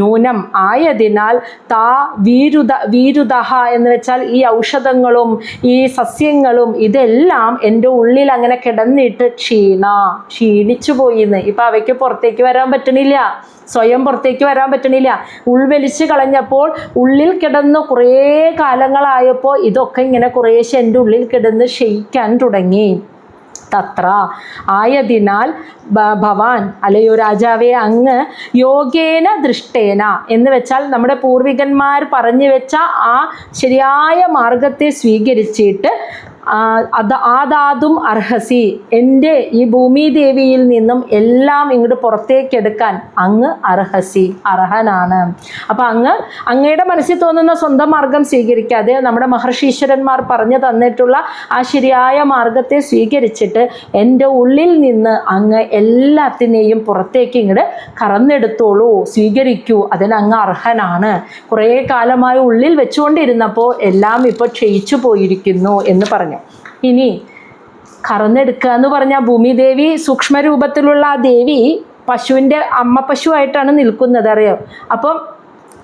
നൂനം ആയതിനാൽ താ വീരുദഹ എന്ന് വെച്ചാൽ ഈ ഔഷധങ്ങളും ഈ സസ്യങ്ങളും ഇതെല്ലാം എൻ്റെ ഉള്ളിൽ അങ്ങനെ കിടന്നിട്ട് ക്ഷീണിച്ചു പോയിന്ന്. ഇപ്പം അവയ്ക്ക് പുറത്തേക്ക് വരാൻ പറ്റണില്ല, സ്വയം പുറത്തേക്ക് വരാൻ പറ്റണില്ല. ഉൾവലിച്ച് കളഞ്ഞപ്പോൾ ഉള്ളിൽ കിടന്ന് കുറേ കാലങ്ങളായപ്പോൾ ഇതൊക്കെ ഇങ്ങനെ കുറേശ്ശെ എൻ്റെ ഉള്ളിൽ കിടന്ന് ക്ഷയിക്കാൻ തുടങ്ങി. തത്ര ആയതിനാൽ ഭവാൻ, അല്ലയോ രാജാവേ, അങ്ങ് യോഗേന ദൃഷ്ടേന എന്ന് വെച്ചാൽ നമ്മുടെ പൂർവികന്മാർ പറഞ്ഞു വെച്ച ആ ശരിയായ മാർഗത്തെ സ്വീകരിച്ചിട്ട് ആദാതും അർഹസി, എൻ്റെ ഈ ഭൂമിദേവിയിൽ നിന്നും എല്ലാം ഇങ്ങോട്ട് പുറത്തേക്കെടുക്കാൻ അങ്ങ് അർഹനാണ്. അപ്പം അങ്ങയുടെ മനസ്സിൽ തോന്നുന്ന സ്വന്തം മാർഗം സ്വീകരിക്കാതെ നമ്മുടെ മഹർഷീശ്വരന്മാർ പറഞ്ഞു തന്നിട്ടുള്ള ആ ശരിയായ മാർഗത്തെ സ്വീകരിച്ചിട്ട് എൻ്റെ ഉള്ളിൽ നിന്ന് അങ്ങ് എല്ലാത്തിനെയും പുറത്തേക്ക് ഇങ്ങോട്ട് കറന്നെടുത്തോളൂ, സ്വീകരിക്കൂ, അതിനങ്ങ് അർഹനാണ്. കുറേ കാലമായി ഉള്ളിൽ വെച്ചുകൊണ്ടിരുന്നപ്പോൾ എല്ലാം ഇപ്പോൾ ക്ഷയിച്ചു പോയിരിക്കുന്നു എന്ന് പറഞ്ഞു. ഇനി കറന്നെടുക്കുക എന്ന് പറഞ്ഞാൽ ഭൂമിദേവി സൂക്ഷ്മരൂപത്തിലുള്ള ആ ദേവി പശുവിൻ്റെ അമ്മ പശുവായിട്ടാണ് നിൽക്കുന്നത്, അപ്പം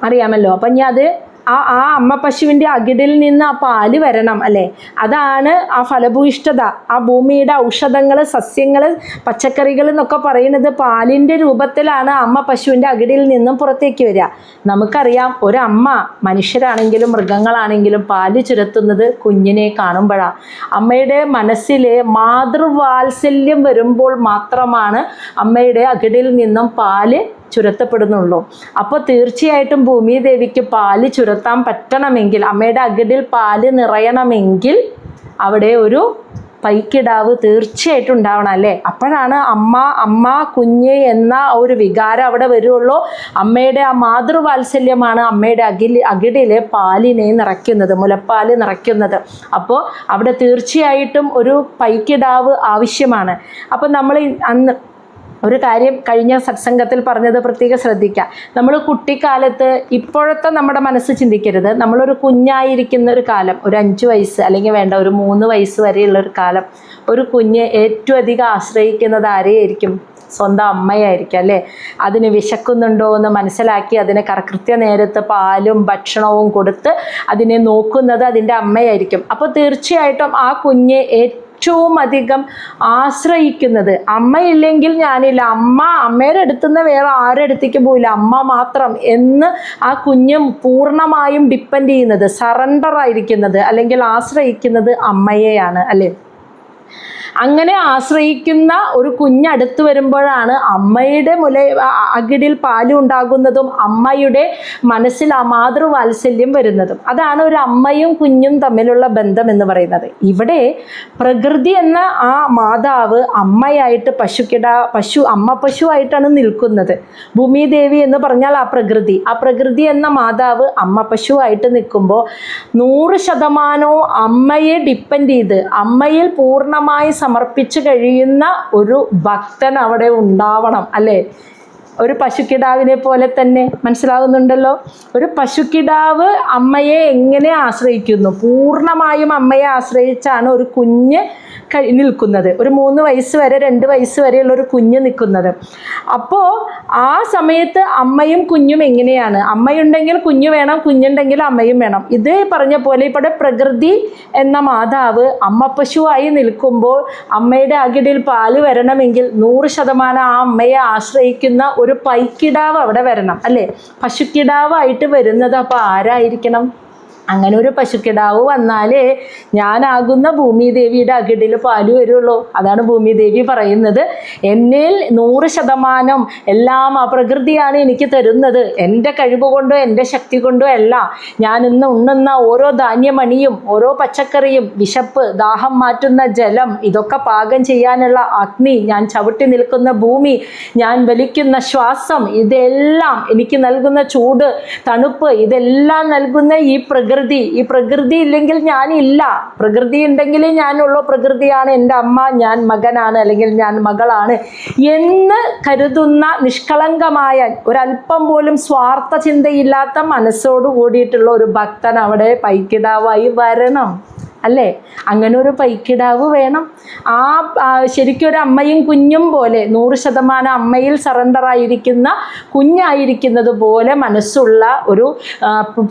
അറിയാമല്ലോ. അപ്പം ഞാൻ അത് ആ അമ്മ പശുവിൻ്റെ അകിടിൽ നിന്ന് ആ പാല് വരണം അല്ലേ, അതാണ് ആ ഫലഭൂയിഷ്ഠത. ആ ഭൂമിയുടെ ഔഷധങ്ങൾ, സസ്യങ്ങൾ, പച്ചക്കറികൾ എന്നൊക്കെ പറയുന്നത് പാലിൻ്റെ രൂപത്തിലാണ് അമ്മ പശുവിൻ്റെ അകിടിൽ നിന്നും പുറത്തേക്ക് വരിക. നമുക്കറിയാം ഒരമ്മ, മനുഷ്യരാണെങ്കിലും മൃഗങ്ങളാണെങ്കിലും പാല് ചുരത്തുന്നത് കുഞ്ഞിനെ കാണുമ്പോഴാണ്. അമ്മയുടെ മനസ്സിൽ മാതൃവാത്സല്യം വരുമ്പോൾ മാത്രമാണ് അമ്മയുടെ അകിടിൽ നിന്നും പാല് ചുരത്തപ്പെടുന്നുള്ളൂ. അപ്പോൾ തീർച്ചയായിട്ടും ഭൂമിദേവിക്ക് പാല് ചുരത്താൻ പറ്റണമെങ്കിൽ, അമ്മയുടെ അകിടിൽ പാല് നിറയണമെങ്കിൽ അവിടെ ഒരു പൈക്കിടാവ് തീർച്ചയായിട്ടും ഉണ്ടാവണം അല്ലേ. അപ്പോഴാണ് അമ്മ കുഞ്ഞ് എന്ന ഒരു വികാരം അവിടെ വരുള്ളൂ. അമ്മയുടെ ആ മാതൃവാത്സല്യമാണ് അമ്മയുടെ അകിടിലെ പാലിനെ നിറയ്ക്കുന്നത്, മുലപ്പാല് നിറയ്ക്കുന്നത്. അപ്പോൾ അവിടെ തീർച്ചയായിട്ടും ഒരു പൈക്കിടാവ് ആവശ്യമാണ്. അപ്പോൾ നമ്മൾ അന്ന് ഒരു കാര്യം കഴിഞ്ഞ സത്സംഗത്തിൽ പറഞ്ഞത് പ്രത്യേകം ശ്രദ്ധിക്കുക. നമ്മൾ കുട്ടിക്കാലത്ത് ഇപ്പോഴത്തെ നമ്മുടെ മനസ്സ് ചിന്തിക്കരുത്. നമ്മളൊരു കുഞ്ഞായിരിക്കുന്ന ഒരു കാലം, ഒരു 5 വയസ്സ് അല്ലെങ്കിൽ വേണ്ട ഒരു 3 വയസ്സ് വരെയുള്ളൊരു കാലം, ഒരു കുഞ്ഞ് ഏറ്റവും അധികം ആശ്രയിക്കുന്നത് ആരെയായിരിക്കും? സ്വന്തം അമ്മയായിരിക്കും അല്ലേ. അതിന് വിശക്കുന്നുണ്ടോ എന്ന് മനസ്സിലാക്കി അതിന് കൃത്യനേരത്ത് പാലും ഭക്ഷണവും കൊടുത്ത് അതിനെ നോക്കുന്നത് അതിൻ്റെ അമ്മയായിരിക്കും. അപ്പോൾ തീർച്ചയായിട്ടും ആ കുഞ്ഞ് ഏറ്റവും അധികം ആശ്രയിക്കുന്നത്, അമ്മയില്ലെങ്കിൽ ഞാനില്ല, അമ്മയുടെ അടുത്തുനിന്ന് വേറെ ആരുടെ അടുത്തേക്ക് പോയില്ല, അമ്മ മാത്രം എന്ന് ആ കുഞ്ഞ് പൂർണ്ണമായും ഡിപ്പെൻഡ് ചെയ്യുന്നത്, സറണ്ടർ ആയിരിക്കുന്നത് അല്ലെങ്കിൽ ആശ്രയിക്കുന്നത് അമ്മയെയാണ് അല്ലേ. അങ്ങനെ ആശ്രയിക്കുന്ന ഒരു കുഞ്ഞടുത്ത് വരുമ്പോഴാണ് അമ്മയുടെ അകിടിൽ പാല് ഉണ്ടാകുന്നതും അമ്മയുടെ മനസ്സിൽ ആ മാതൃവാത്സല്യം വരുന്നതും. അതാണ് ഒരു അമ്മയും കുഞ്ഞും തമ്മിലുള്ള ബന്ധം എന്ന് പറയുന്നത്. ഇവിടെ പ്രകൃതി എന്ന ആ മാതാവ് അമ്മയായിട്ട് അമ്മ പശുവായിട്ടാണ് നിൽക്കുന്നത്. ഭൂമിദേവി എന്ന് പറഞ്ഞാൽ ആ പ്രകൃതി എന്ന മാതാവ് അമ്മ പശുവായിട്ട് നിൽക്കുമ്പോൾ 100% അമ്മയെ ഡിപ്പെൻഡ് ചെയ്ത് അമ്മയിൽ പൂർണ്ണമായി സമർപ്പിച്ചു കഴിയുന്ന ഒരു ഭക്തൻ അവിടെ ഉണ്ടാവണം, അല്ലേ? ഒരു പശുക്കിടാവിനെ പോലെ തന്നെ, മനസ്സിലാകുന്നുണ്ടല്ലോ? ഒരു പശുക്കിടാവ് അമ്മയെ എങ്ങനെ ആശ്രയിക്കുന്നു? പൂർണ്ണമായും അമ്മയെ ആശ്രയിച്ചാണ് ഒരു കുഞ്ഞ് നിൽക്കുന്നത്. ഒരു 3 വയസ്സ് വരെ 2 വയസ്സ് വരെയുള്ള ഒരു കുഞ്ഞ് നിൽക്കുന്നത്. അപ്പോൾ ആ സമയത്ത് അമ്മയും കുഞ്ഞും എങ്ങനെയാണ്? അമ്മയുണ്ടെങ്കിൽ കുഞ്ഞു വേണം, കുഞ്ഞുണ്ടെങ്കിൽ അമ്മയും വേണം. ഇത് പറഞ്ഞ പോലെ ഇവിടെ പ്രകൃതി എന്ന മാതാവ് അമ്മ പശുവായി നിൽക്കുമ്പോൾ അമ്മയുടെ അകിടിൽ പാല് വരണമെങ്കിൽ 100% ആ അമ്മയെ ആശ്രയിക്കുന്ന ഒരു പൈക്കിടാവ് അവിടെ വരണം, അല്ലേ? പശുക്കിടാവായിട്ട് വരുന്നത് അപ്പോൾ ആരായിരിക്കണം? അങ്ങനെ ഒരു പശുക്കിടാവ് വന്നാലേ ഞാനാകുന്ന ഭൂമിദേവിയുടെ അകിടിൽ പാല് വരുള്ളൂ. അതാണ് ഭൂമിദേവി പറയുന്നത്, എന്നിൽ 100% എല്ലാം ആ പ്രകൃതിയാണ് എനിക്ക് തരുന്നത്. എൻ്റെ കഴിവ് കൊണ്ടോ എൻ്റെ ശക്തി കൊണ്ടോ അല്ല. ഞാൻ ഇന്ന് ഉണ്ണുന്ന ഓരോ ധാന്യമണിയും ഓരോ പച്ചക്കറിയും, വിശപ്പ്, ദാഹം മാറ്റുന്ന ജലം, ഇതൊക്കെ പാകം ചെയ്യാനുള്ള അഗ്നി, ഞാൻ ചവിട്ടി നിൽക്കുന്ന ഭൂമി, ഞാൻ വലിക്കുന്ന ശ്വാസം, ഇതെല്ലാം എനിക്ക് നൽകുന്ന ചൂട്, തണുപ്പ്, ഇതെല്ലാം നൽകുന്ന ഈ പ്രകൃതി ഇല്ലെങ്കിൽ ഞാനില്ല. പ്രകൃതി ഉണ്ടെങ്കിലേ ഞാനുള്ളൂ. പ്രകൃതിയാണ് എൻ്റെ അമ്മ, ഞാൻ മകനാണ് അല്ലെങ്കിൽ ഞാൻ മകളാണ് എന്ന് കരുതുന്ന നിഷ്കളങ്കമായ, ഒരല്പം പോലും സ്വാർത്ഥ ചിന്തയില്ലാത്ത മനസ്സോട് കൂടിയിട്ടുള്ള ഒരു ഭക്തൻ അവിടെ പൈക്കിടാവായി വരണം, അല്ലേ? അങ്ങനെ ഒരു പൈക്കിടാവ് വേണം. ശരിക്കും ഒരു അമ്മയും കുഞ്ഞും പോലെ 100% അമ്മയിൽ സറണ്ടറായിരിക്കുന്ന കുഞ്ഞായിരിക്കുന്നത് പോലെ മനസ്സുള്ള ഒരു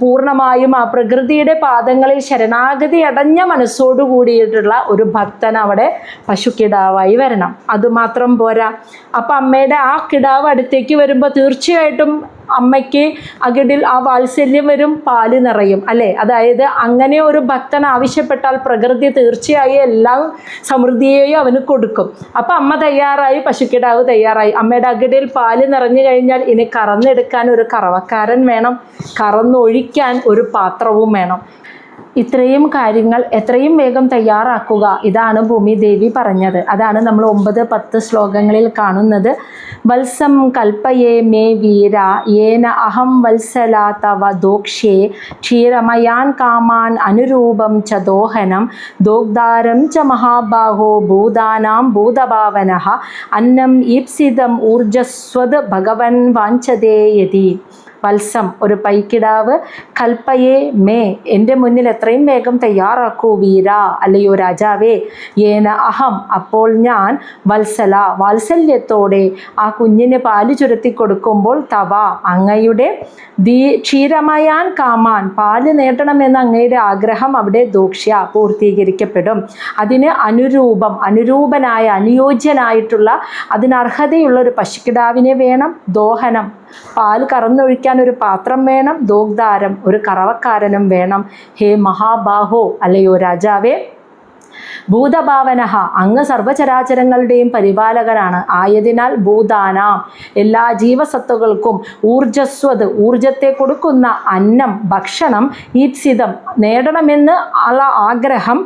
പൂർണ്ണമായും ആ പ്രകൃതിയുടെ പാദങ്ങളിൽ ശരണാഗതി അടഞ്ഞ മനസ്സോടു കൂടിയിട്ടുള്ള ഒരു ഭക്തൻ അവിടെ പശുക്കിടാവായി വരണം. അതുമാത്രം പോരാ. അപ്പം അമ്മയുടെ ആ കിടാവ് അടുത്തേക്ക് വരുമ്പോൾ തീർച്ചയായിട്ടും അമ്മയ്ക്ക് അകിടിൽ ആ വാത്സല്യം വരും, പാല് നിറയും, അല്ലേ? അതായത് അങ്ങനെ ഒരു ഭക്തൻ ആവശ്യപ്പെട്ടാൽ പ്രകൃതി തീർച്ചയായും എല്ലാ സമൃദ്ധിയെയും അവന് കൊടുക്കും. അപ്പം അമ്മ തയ്യാറായി, പശുക്കിടാവ് തയ്യാറായി. അമ്മയുടെ അകിടിൽ പാല് നിറഞ്ഞു കഴിഞ്ഞാൽ ഇനി കറന്നെടുക്കാൻ ഒരു കറവക്കാരൻ വേണം, കറന്നൊഴിക്കാൻ ഒരു പാത്രവും വേണം. ഇത്രയും കാര്യങ്ങൾ എത്രയും വേഗം തയ്യാറാക്കുക, ഇതാണ് ഭൂമിദേവി പറഞ്ഞത്. അതാണ് നമ്മൾ 9-10 ശ്ലോകങ്ങളിൽ കാണുന്നത്. വത്സം കൽപ്പയേ മേ വീര യേന അഹം വത്സല തവ ദോക്ഷ്യേ ക്ഷീരമയാൻ കാമാൻ അനുരൂപം ച ദോഹനം ദോഗ്ധാരം ച മഹാബാഹോ ഭൂതാനാം ഭൂതഭാവനഃ അന്നം ഈപ്സിതം ഊർജസ്വത് ഭഗവൻ വാഞ്ചതേ യതി. വത്സം, ഒരു പൈക്കിടാവ്, കൽപ്പയേ മേ, എൻ്റെ മുന്നിൽ എത്രയും വേഗം തയ്യാറാക്കൂ വീര, അല്ലയോ രാജാവേ, യേന അഹം, അപ്പോൾ ഞാൻ, വത്സല, വാത്സല്യത്തോടെ ആ കുഞ്ഞിന് പാല് ചുരത്തി കൊടുക്കുമ്പോൾ, തവ, അങ്ങയുടെ, ക്ഷീരമയാൻ കാമാൻ, പാല് നേടണമെന്ന് അങ്ങയുടെ ആഗ്രഹം അവിടെ ദോക്ഷ്യ, പൂർത്തീകരിക്കപ്പെടും. അതിന് അനുരൂപനായ, അനുയോജ്യനായിട്ടുള്ള, അതിനർഹതയുള്ള ഒരു പശുക്കിടാവിനെ വേണം. ദോഹനം, പാൽ കറന്നൊഴിക്കാൻ ഒരു പാത്രം വേണം. ദോഗ്ധാരം, ഒരു കറവക്കാരനും വേണം. ഹേ മഹാബാഹോ, അല്ലയോ രാജാവേ, ഭൂതഭാവനഃ, അങ്ങ് സർവചരാചരങ്ങളുടെയും പരിപാലകനാണ്. ആയതിനാൽ ഭൂതാനാം, എല്ലാ ജീവസത്തുക്കൾക്കും, ഊർജസ്വത്, ഊർജത്തെ കൊടുക്കുന്ന, അന്നം, ഭക്ഷണം, ഈപ്സിതം, നേടണമെന്ന് ഉള്ള ആഗ്രഹം,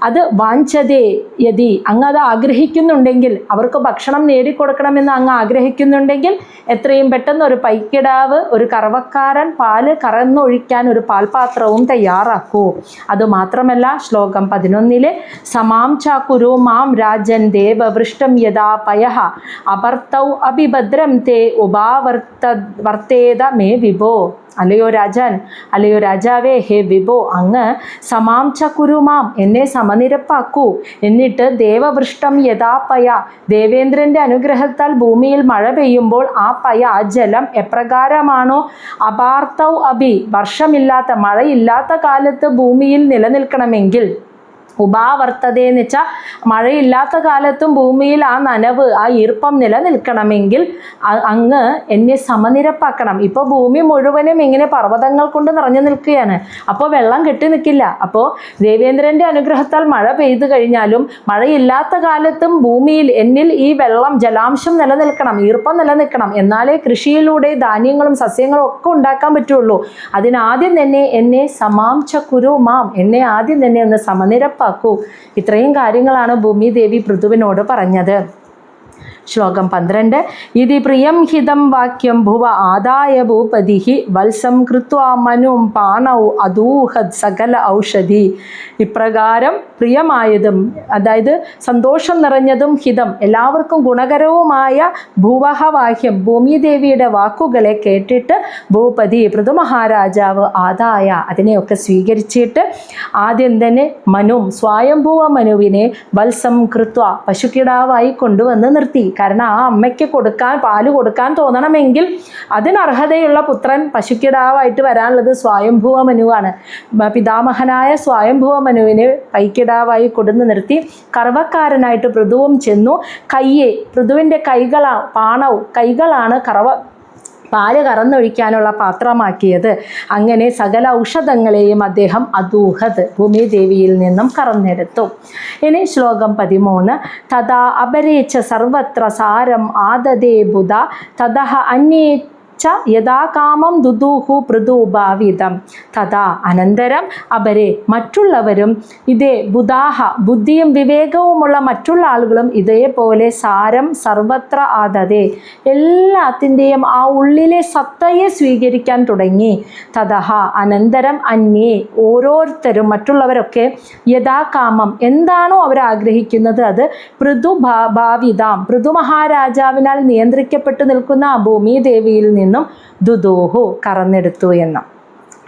അത് വാഞ്ചതേ യതി, അങ്ങ് അത് ആഗ്രഹിക്കുന്നുണ്ടെങ്കിൽ, അവർക്ക് ഭക്ഷണം നേടിക്കൊടുക്കണമെന്ന് അങ്ങ് ആഗ്രഹിക്കുന്നുണ്ടെങ്കിൽ എത്രയും പെട്ടെന്ന് ഒരു പൈക്കിടാവ്, ഒരു കറവക്കാരൻ, പാല് കറന്നൊഴിക്കാൻ ഒരു പാൽപാത്രവും തയ്യാറാക്കൂ. അതുമാത്രമല്ല, ശ്ലോകം 11 സമാം ചാകുരു മാം രാജൻ ദേവവൃഷ്ടം യഥാ പയഃ അപർത്തൗ അഭിഭദ്രം തേ വർത്തേത മേ വിഭോ. അല്ലയോ രാജൻ, അല്ലയോ രാജാവേ, ഹേ വിഭോ, അങ്ങ് സമാം ചകുരുമാം, എന്നെ സമനിരപ്പാക്കൂ. എന്നിട്ട് ദേവവൃഷ്ടം യഥാപയ, ദേവേന്ദ്രൻ്റെ അനുഗ്രഹത്താൽ ഭൂമിയിൽ മഴ പെയ്യുമ്പോൾ ആ പയ, ആ ജലം എപ്രകാരമാണോ അപാർത്തൗ അഭി, വർഷമില്ലാത്ത, മഴയില്ലാത്ത കാലത്ത് ഭൂമിയിൽ നിലനിൽക്കണമെങ്കിൽ ഉപാവർത്തതയെന്ന് വെച്ചാൽ മഴയില്ലാത്ത കാലത്തും ഭൂമിയിൽ ആ നനവ്, ആ ഈർപ്പം നിലനിൽക്കണമെങ്കിൽ അങ്ങ് എന്നെ സമനിരപ്പാക്കണം. ഇപ്പോൾ ഭൂമി മുഴുവനും ഇങ്ങനെ പർവ്വതങ്ങൾ കൊണ്ട് നിറഞ്ഞു നിൽക്കുകയാണ്. അപ്പോൾ വെള്ളം കെട്ടി നിൽക്കില്ല. അപ്പോൾ ദേവേന്ദ്രൻ്റെ അനുഗ്രഹത്താൽ മഴ പെയ്തു കഴിഞ്ഞാലും മഴയില്ലാത്ത കാലത്തും ഭൂമിയിൽ എന്നിൽ ഈ വെള്ളം, ജലാംശം നിലനിൽക്കണം, ഈർപ്പം നിലനിൽക്കണം. എന്നാലേ കൃഷിയിലൂടെ ധാന്യങ്ങളും സസ്യങ്ങളും ഒക്കെ ഉണ്ടാക്കാൻ പറ്റുള്ളൂ. അതിനാദ്യം തന്നെ എന്നെ സമാംച കുരു മാം, എന്നെ ആദ്യം തന്നെ ഒന്ന് സമനിരപ്പാക്കൂ. ഇത്രയും കാര്യങ്ങളാണ് ഭൂമിദേവി പൃഥുവിനോട് പറഞ്ഞത്. ശ്ലോകം 12. ഇതി പ്രിയം ഹിതം വാക്യം ഭുവ ആദായ ഭൂപതി വത്സം കൃത്വാ മനും പാണൗ അദൂഹത് സകല ഔഷധി. ഇപ്രകാരം പ്രിയമായതും, അതായത് സന്തോഷം നിറഞ്ഞതും, ഹിതം എല്ലാവർക്കും ഗുണകരവുമായ ഭുവഹ വാക്യം ഭൂമിദേവിയുടെ വാക്കുകളെ കേട്ടിട്ട് ഭൂപതി പൃഥുമഹാരാജാവ് ആദായ അതിനെയൊക്കെ സ്വീകരിച്ചിട്ട് ആദ്യം തന്നെ മനും സ്വയംഭൂവ മനുവിനെ വത്സം കൃത്വ പശുക്കിടാവായി കൊണ്ടുവന്ന് നിർത്തി. കാരണം ആ അമ്മയ്ക്ക് പാല് കൊടുക്കാൻ തോന്നണമെങ്കിൽ അതിനർഹതയുള്ള പുത്രൻ പശുക്കിടാവായിട്ട് വരാനുള്ളത് സ്വയംഭൂവ മനുവാണ്. പിതാമഹനായ സ്വയംഭൂവ മനുവിനെ പൈക്കിടാവായി കൊടുന്ന് നിർത്തി. കറവക്കാരനായിട്ട് പൃഥുവും ചെന്നു. പൃഥുവിൻ്റെ കൈകളാണ് പാല് കറന്നൊഴിക്കാനുള്ള പാത്രമാക്കിയത്. അങ്ങനെ സകല ഔഷധങ്ങളെയും അദ്ദേഹം അദൂഹത് ഭൂമിദേവിയിൽ നിന്നും കറന്നെടുത്തു. ഇനി ശ്ലോകം 13. തഥാ അപരേച്ച സർവത്ര സാരം ആദദേ ബുധ തതഃ അന്യേ യഥാകാമം ദുദൂഹു പൃഥുഭാവിതം. തഥാ അനന്തരം അപരെ മറ്റുള്ളവരും ഇതേ ബുധാഹ ബുദ്ധിയും വിവേകവുമുള്ള മറ്റുള്ള ആളുകളും ഇതേപോലെ സാരം സർവത്ര ആദതേ എല്ലാത്തിൻ്റെയും ആ ഉള്ളിലെ സത്തയെ സ്വീകരിക്കാൻ തുടങ്ങി. തതഹ അനന്തരം അന്യേ ഓരോരുത്തരും മറ്റുള്ളവരൊക്കെ യഥാകാമം എന്താണോ അവർ ആഗ്രഹിക്കുന്നത് അത് പൃഥുഭാവിതാം പൃഥുമഹാരാജാവിനാൽ നിയന്ത്രിക്കപ്പെട്ടു നിൽക്കുന്ന ആ ഭൂമിദേവിയിൽ നിന്നും ദുദൂഹു കറന്നെടുത്തു എന്ന്.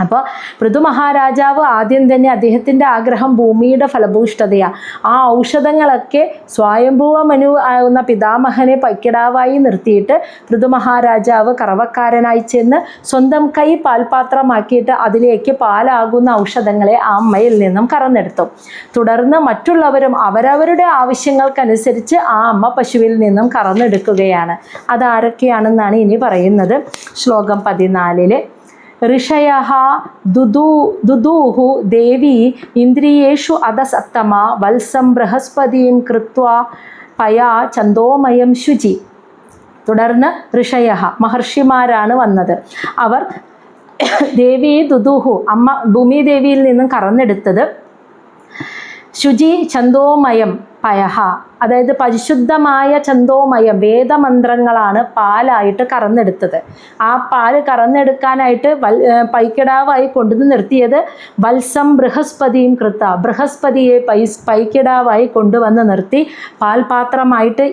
അപ്പോൾ പൃഥുമഹാരാജാവ് ആദ്യം തന്നെ അദ്ദേഹത്തിൻ്റെ ആഗ്രഹം ഭൂമിയുടെ ഫലഭൂഷ്ഠതയാണ്. ആ ഔഷധങ്ങളൊക്കെ സ്വയംഭൂവ മനു ആകുന്ന പിതാമഹനെ പൈക്കിടാവായി നിർത്തിയിട്ട് പൃഥുമഹാരാജാവ് കറവക്കാരനായി ചെന്ന് സ്വന്തം കൈ പാൽപാത്രമാക്കിയിട്ട് അതിലേക്ക് പാലാകുന്ന ഔഷധങ്ങളെ ആ അമ്മയിൽ നിന്നും കറന്നെടുത്തു. തുടർന്ന് മറ്റുള്ളവരും അവരവരുടെ ആവശ്യങ്ങൾക്കനുസരിച്ച് ആ അമ്മ പശുവിൽ നിന്നും കറന്നെടുക്കുകയാണ്. അതാരൊക്കെയാണെന്നാണ് ഇനി പറയുന്നത്. ശ്ലോകം 14. ഋഷയഃ ദുദൂഹു ദേവി ഇന്ദ്രിയേഷു അധസത്തമ വത്സം ബൃഹസ്പതിം കൃത്വാ പയാ ചന്ദോമയം ശുചി. തുടർന്ന് ഋഷയഃ മഹർഷിമാരാണ് വന്നത്. അവർ ദേവി ദുദൂഹു അമ്മ ഭൂമിദേവിയിൽ നിന്നും കറന്നെടുത്തത് ശുചി ചന്ദോമയം പയഹ, അതായത് പരിശുദ്ധമായ ചന്ദോമയം വേദമന്ത്രങ്ങളാണ് പാലായിട്ട് കറന്നെടുത്തത്. ആ പാല് കറന്നെടുക്കാനായിട്ട് പൈക്കിടാവായി കൊണ്ടുവന്ന് നിർത്തിയത് വത്സം ബൃഹസ്പതിയും ബൃഹസ്പതിയെ പൈക്കിടാവായി കൊണ്ടുവന്ന് നിർത്തി പാൽപാത്രമായിട്ട്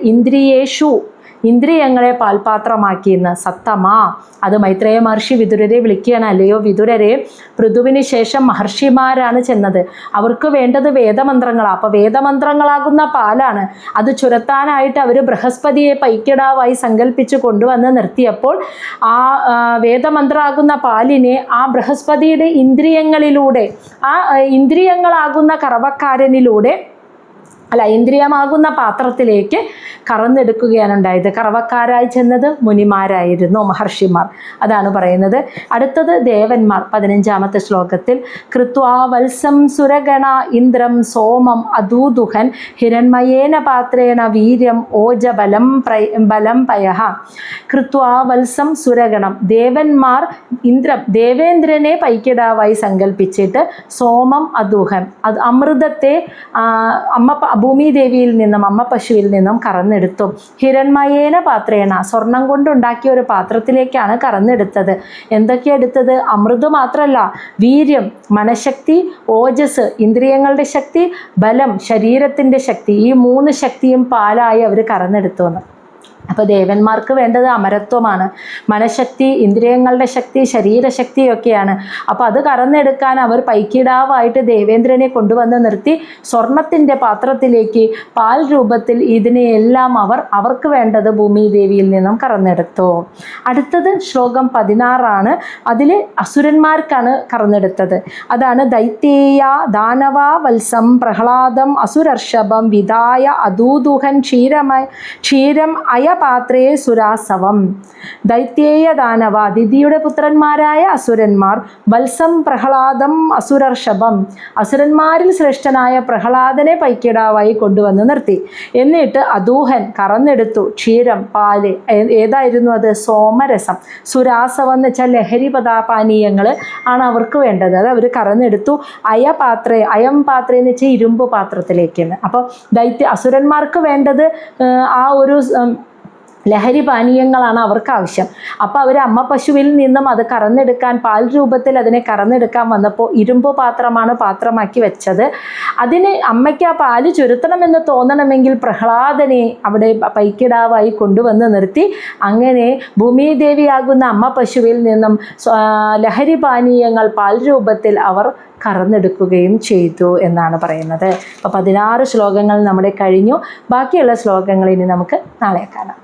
ഇന്ദ്രിയങ്ങളെ പാൽപാത്രമാക്കിയെന്ന് സത്തമാ. അത് മൈത്രേയ മഹർഷി വിതുരരെ വിളിക്കുകയാണ്. അല്ലയോ വിതുരരെ, പൃഥുവിന് ശേഷം മഹർഷിമാരാണ് ചെന്നത്. അവർക്ക് വേണ്ടത് വേദമന്ത്രങ്ങളാണ്. അപ്പോൾ വേദമന്ത്രങ്ങളാകുന്ന പാലാണ്. അത് ചുരത്താനായിട്ട് അവർ ബൃഹസ്പതിയെ പൈക്കിടാവായി സങ്കല്പിച്ച് കൊണ്ടുവന്ന് നിർത്തിയപ്പോൾ ആ വേദമന്ത്രമാകുന്ന പാലിനെ ആ ബൃഹസ്പതിയുടെ ഇന്ദ്രിയങ്ങളിലൂടെ, ആ ഇന്ദ്രിയങ്ങളാകുന്ന കറവക്കാരനിലൂടെ ഇന്ദ്രിയമാകുന്ന പാത്രത്തിലേക്ക് കറന്നെടുക്കുകയാണ് ഉണ്ടായത്. കറവക്കാരായി ചെന്നത് മുനിമാരായിരുന്നു, മഹർഷിമാർ. അതാണ് പറയുന്നത്. അടുത്തത് ദേവന്മാർ. 15-ാമത്തെ ശ്ലോകത്തിൽ കൃത്വാ വത്സം സുരഗണ ഇന്ദ്രം സോമം അദൂദുഹൻ ഹിരൺമയേന പാത്രേണ വീര്യം ഓജബലം പയഃ. കൃത്വാ വത്സം സുരഗണം ദേവന്മാർ ദേവേന്ദ്രനെ പൈക്കിടാവായി സങ്കല്പിച്ചിട്ട് സോമം അദൂഹൻ അത് അമൃതത്തെ ഭൂമിദേവിയിൽ നിന്നും അമ്മ പശുവിൽ നിന്നും കറന്നെടുത്തു. ഹിരൺമയേന പാത്രേണ സ്വർണം കൊണ്ടുണ്ടാക്കിയ ഒരു പാത്രത്തിലേക്കാണ് കറന്നെടുത്തത്. എന്തൊക്കെയാണ് എടുത്തത്? അമൃത് മാത്രമല്ല, വീര്യം മനഃശക്തി, ഓജസ് ഇന്ദ്രിയങ്ങളുടെ ശക്തി, ബലം ശരീരത്തിൻ്റെ ശക്തി, ഈ 3 ശക്തിയും പാലായി അവർ കറന്നെടുത്തു എന്ന്. അപ്പോൾ ദേവന്മാർക്ക് വേണ്ടത് അമരത്വമാണ്, മനഃശക്തി, ഇന്ദ്രിയങ്ങളുടെ ശക്തി, ശരീരശക്തിയൊക്കെയാണ്. അപ്പോൾ അത് കറന്നെടുക്കാൻ അവർ പൈക്കിടാവായിട്ട് ദേവേന്ദ്രനെ കൊണ്ടുവന്ന് നിർത്തി സ്വർണത്തിൻ്റെ പാത്രത്തിലേക്ക് പാൽ രൂപത്തിൽ ഇതിനെയെല്ലാം അവർക്ക് വേണ്ടത് ഭൂമിദേവിയിൽ നിന്നും കറന്നെടുത്തു. അടുത്തത് ശ്ലോകം 16 അതിൽ അസുരന്മാർക്കാണ് കറന്നെടുത്തത്. അതാണ് ദൈത്യേയ ദാനവ വത്സം പ്രഹ്ലാദം അസുരർഷഭം വിദായ അദൂദുഹൻ ക്ഷീരം അയപാത്രേ സുരാസവം. ദൈത്യേയ ദാനവ ദിതിയുടെ പുത്രന്മാരായ അസുരന്മാർ, വത്സം പ്രഹ്ലാദം അസുരർഷഭം അസുരന്മാരിൽ ശ്രേഷ്ഠനായ പ്രഹ്ലാദനെ പൈക്കിടാവായി കൊണ്ടുവന്ന് നിർത്തി. എന്നിട്ട് അദൂഹൻ കറന്നെടുത്തു ക്ഷീരം പാല്. ഏതായിരുന്നു അത്? സോമരസം. സുരാസവം എന്ന് വെച്ചാൽ ലഹരി പാനീയങ്ങൾ ആണ് അവർക്ക് വേണ്ടത്. അത് അവർ കറന്നെടുത്തു. അയം പാത്രേ എന്ന് വെച്ചാൽ ഇരുമ്പ് പാത്രത്തിലേക്കാണ്. അപ്പോൾ അസുരന്മാർക്ക് വേണ്ടത് ആ ഒരു ലഹരി പാനീയങ്ങളാണ് അവർക്ക് ആവശ്യം. അപ്പോൾ അവർ അമ്മ പശുവിൽ നിന്നും അത് കറന്നെടുക്കാൻ, പാൽ രൂപത്തിൽ അതിനെ കറന്നെടുക്കാൻ വന്നപ്പോൾ ഇരുമ്പ് പാത്രമാക്കി വെച്ചത്. അതിന് അമ്മയ്ക്ക് ആ പാല് ചുരുത്തണമെന്ന് തോന്നണമെങ്കിൽ പ്രഹ്ലാദനെ അവിടെ പൈക്കിടാവായി കൊണ്ടുവന്ന് നിർത്തി. അങ്ങനെ ഭൂമിദേവിയാകുന്ന അമ്മ പശുവിൽ നിന്നും ലഹരി പാനീയങ്ങൾ പാൽ രൂപത്തിൽ അവർ കറന്നെടുക്കുകയും ചെയ്തു എന്നാണ് പറയുന്നത്. അപ്പോൾ 16 ശ്ലോകങ്ങൾ നമ്മുടെ കഴിഞ്ഞു. ബാക്കിയുള്ള ശ്ലോകങ്ങൾ ഇനി നമുക്ക് നാളെ കാണാം.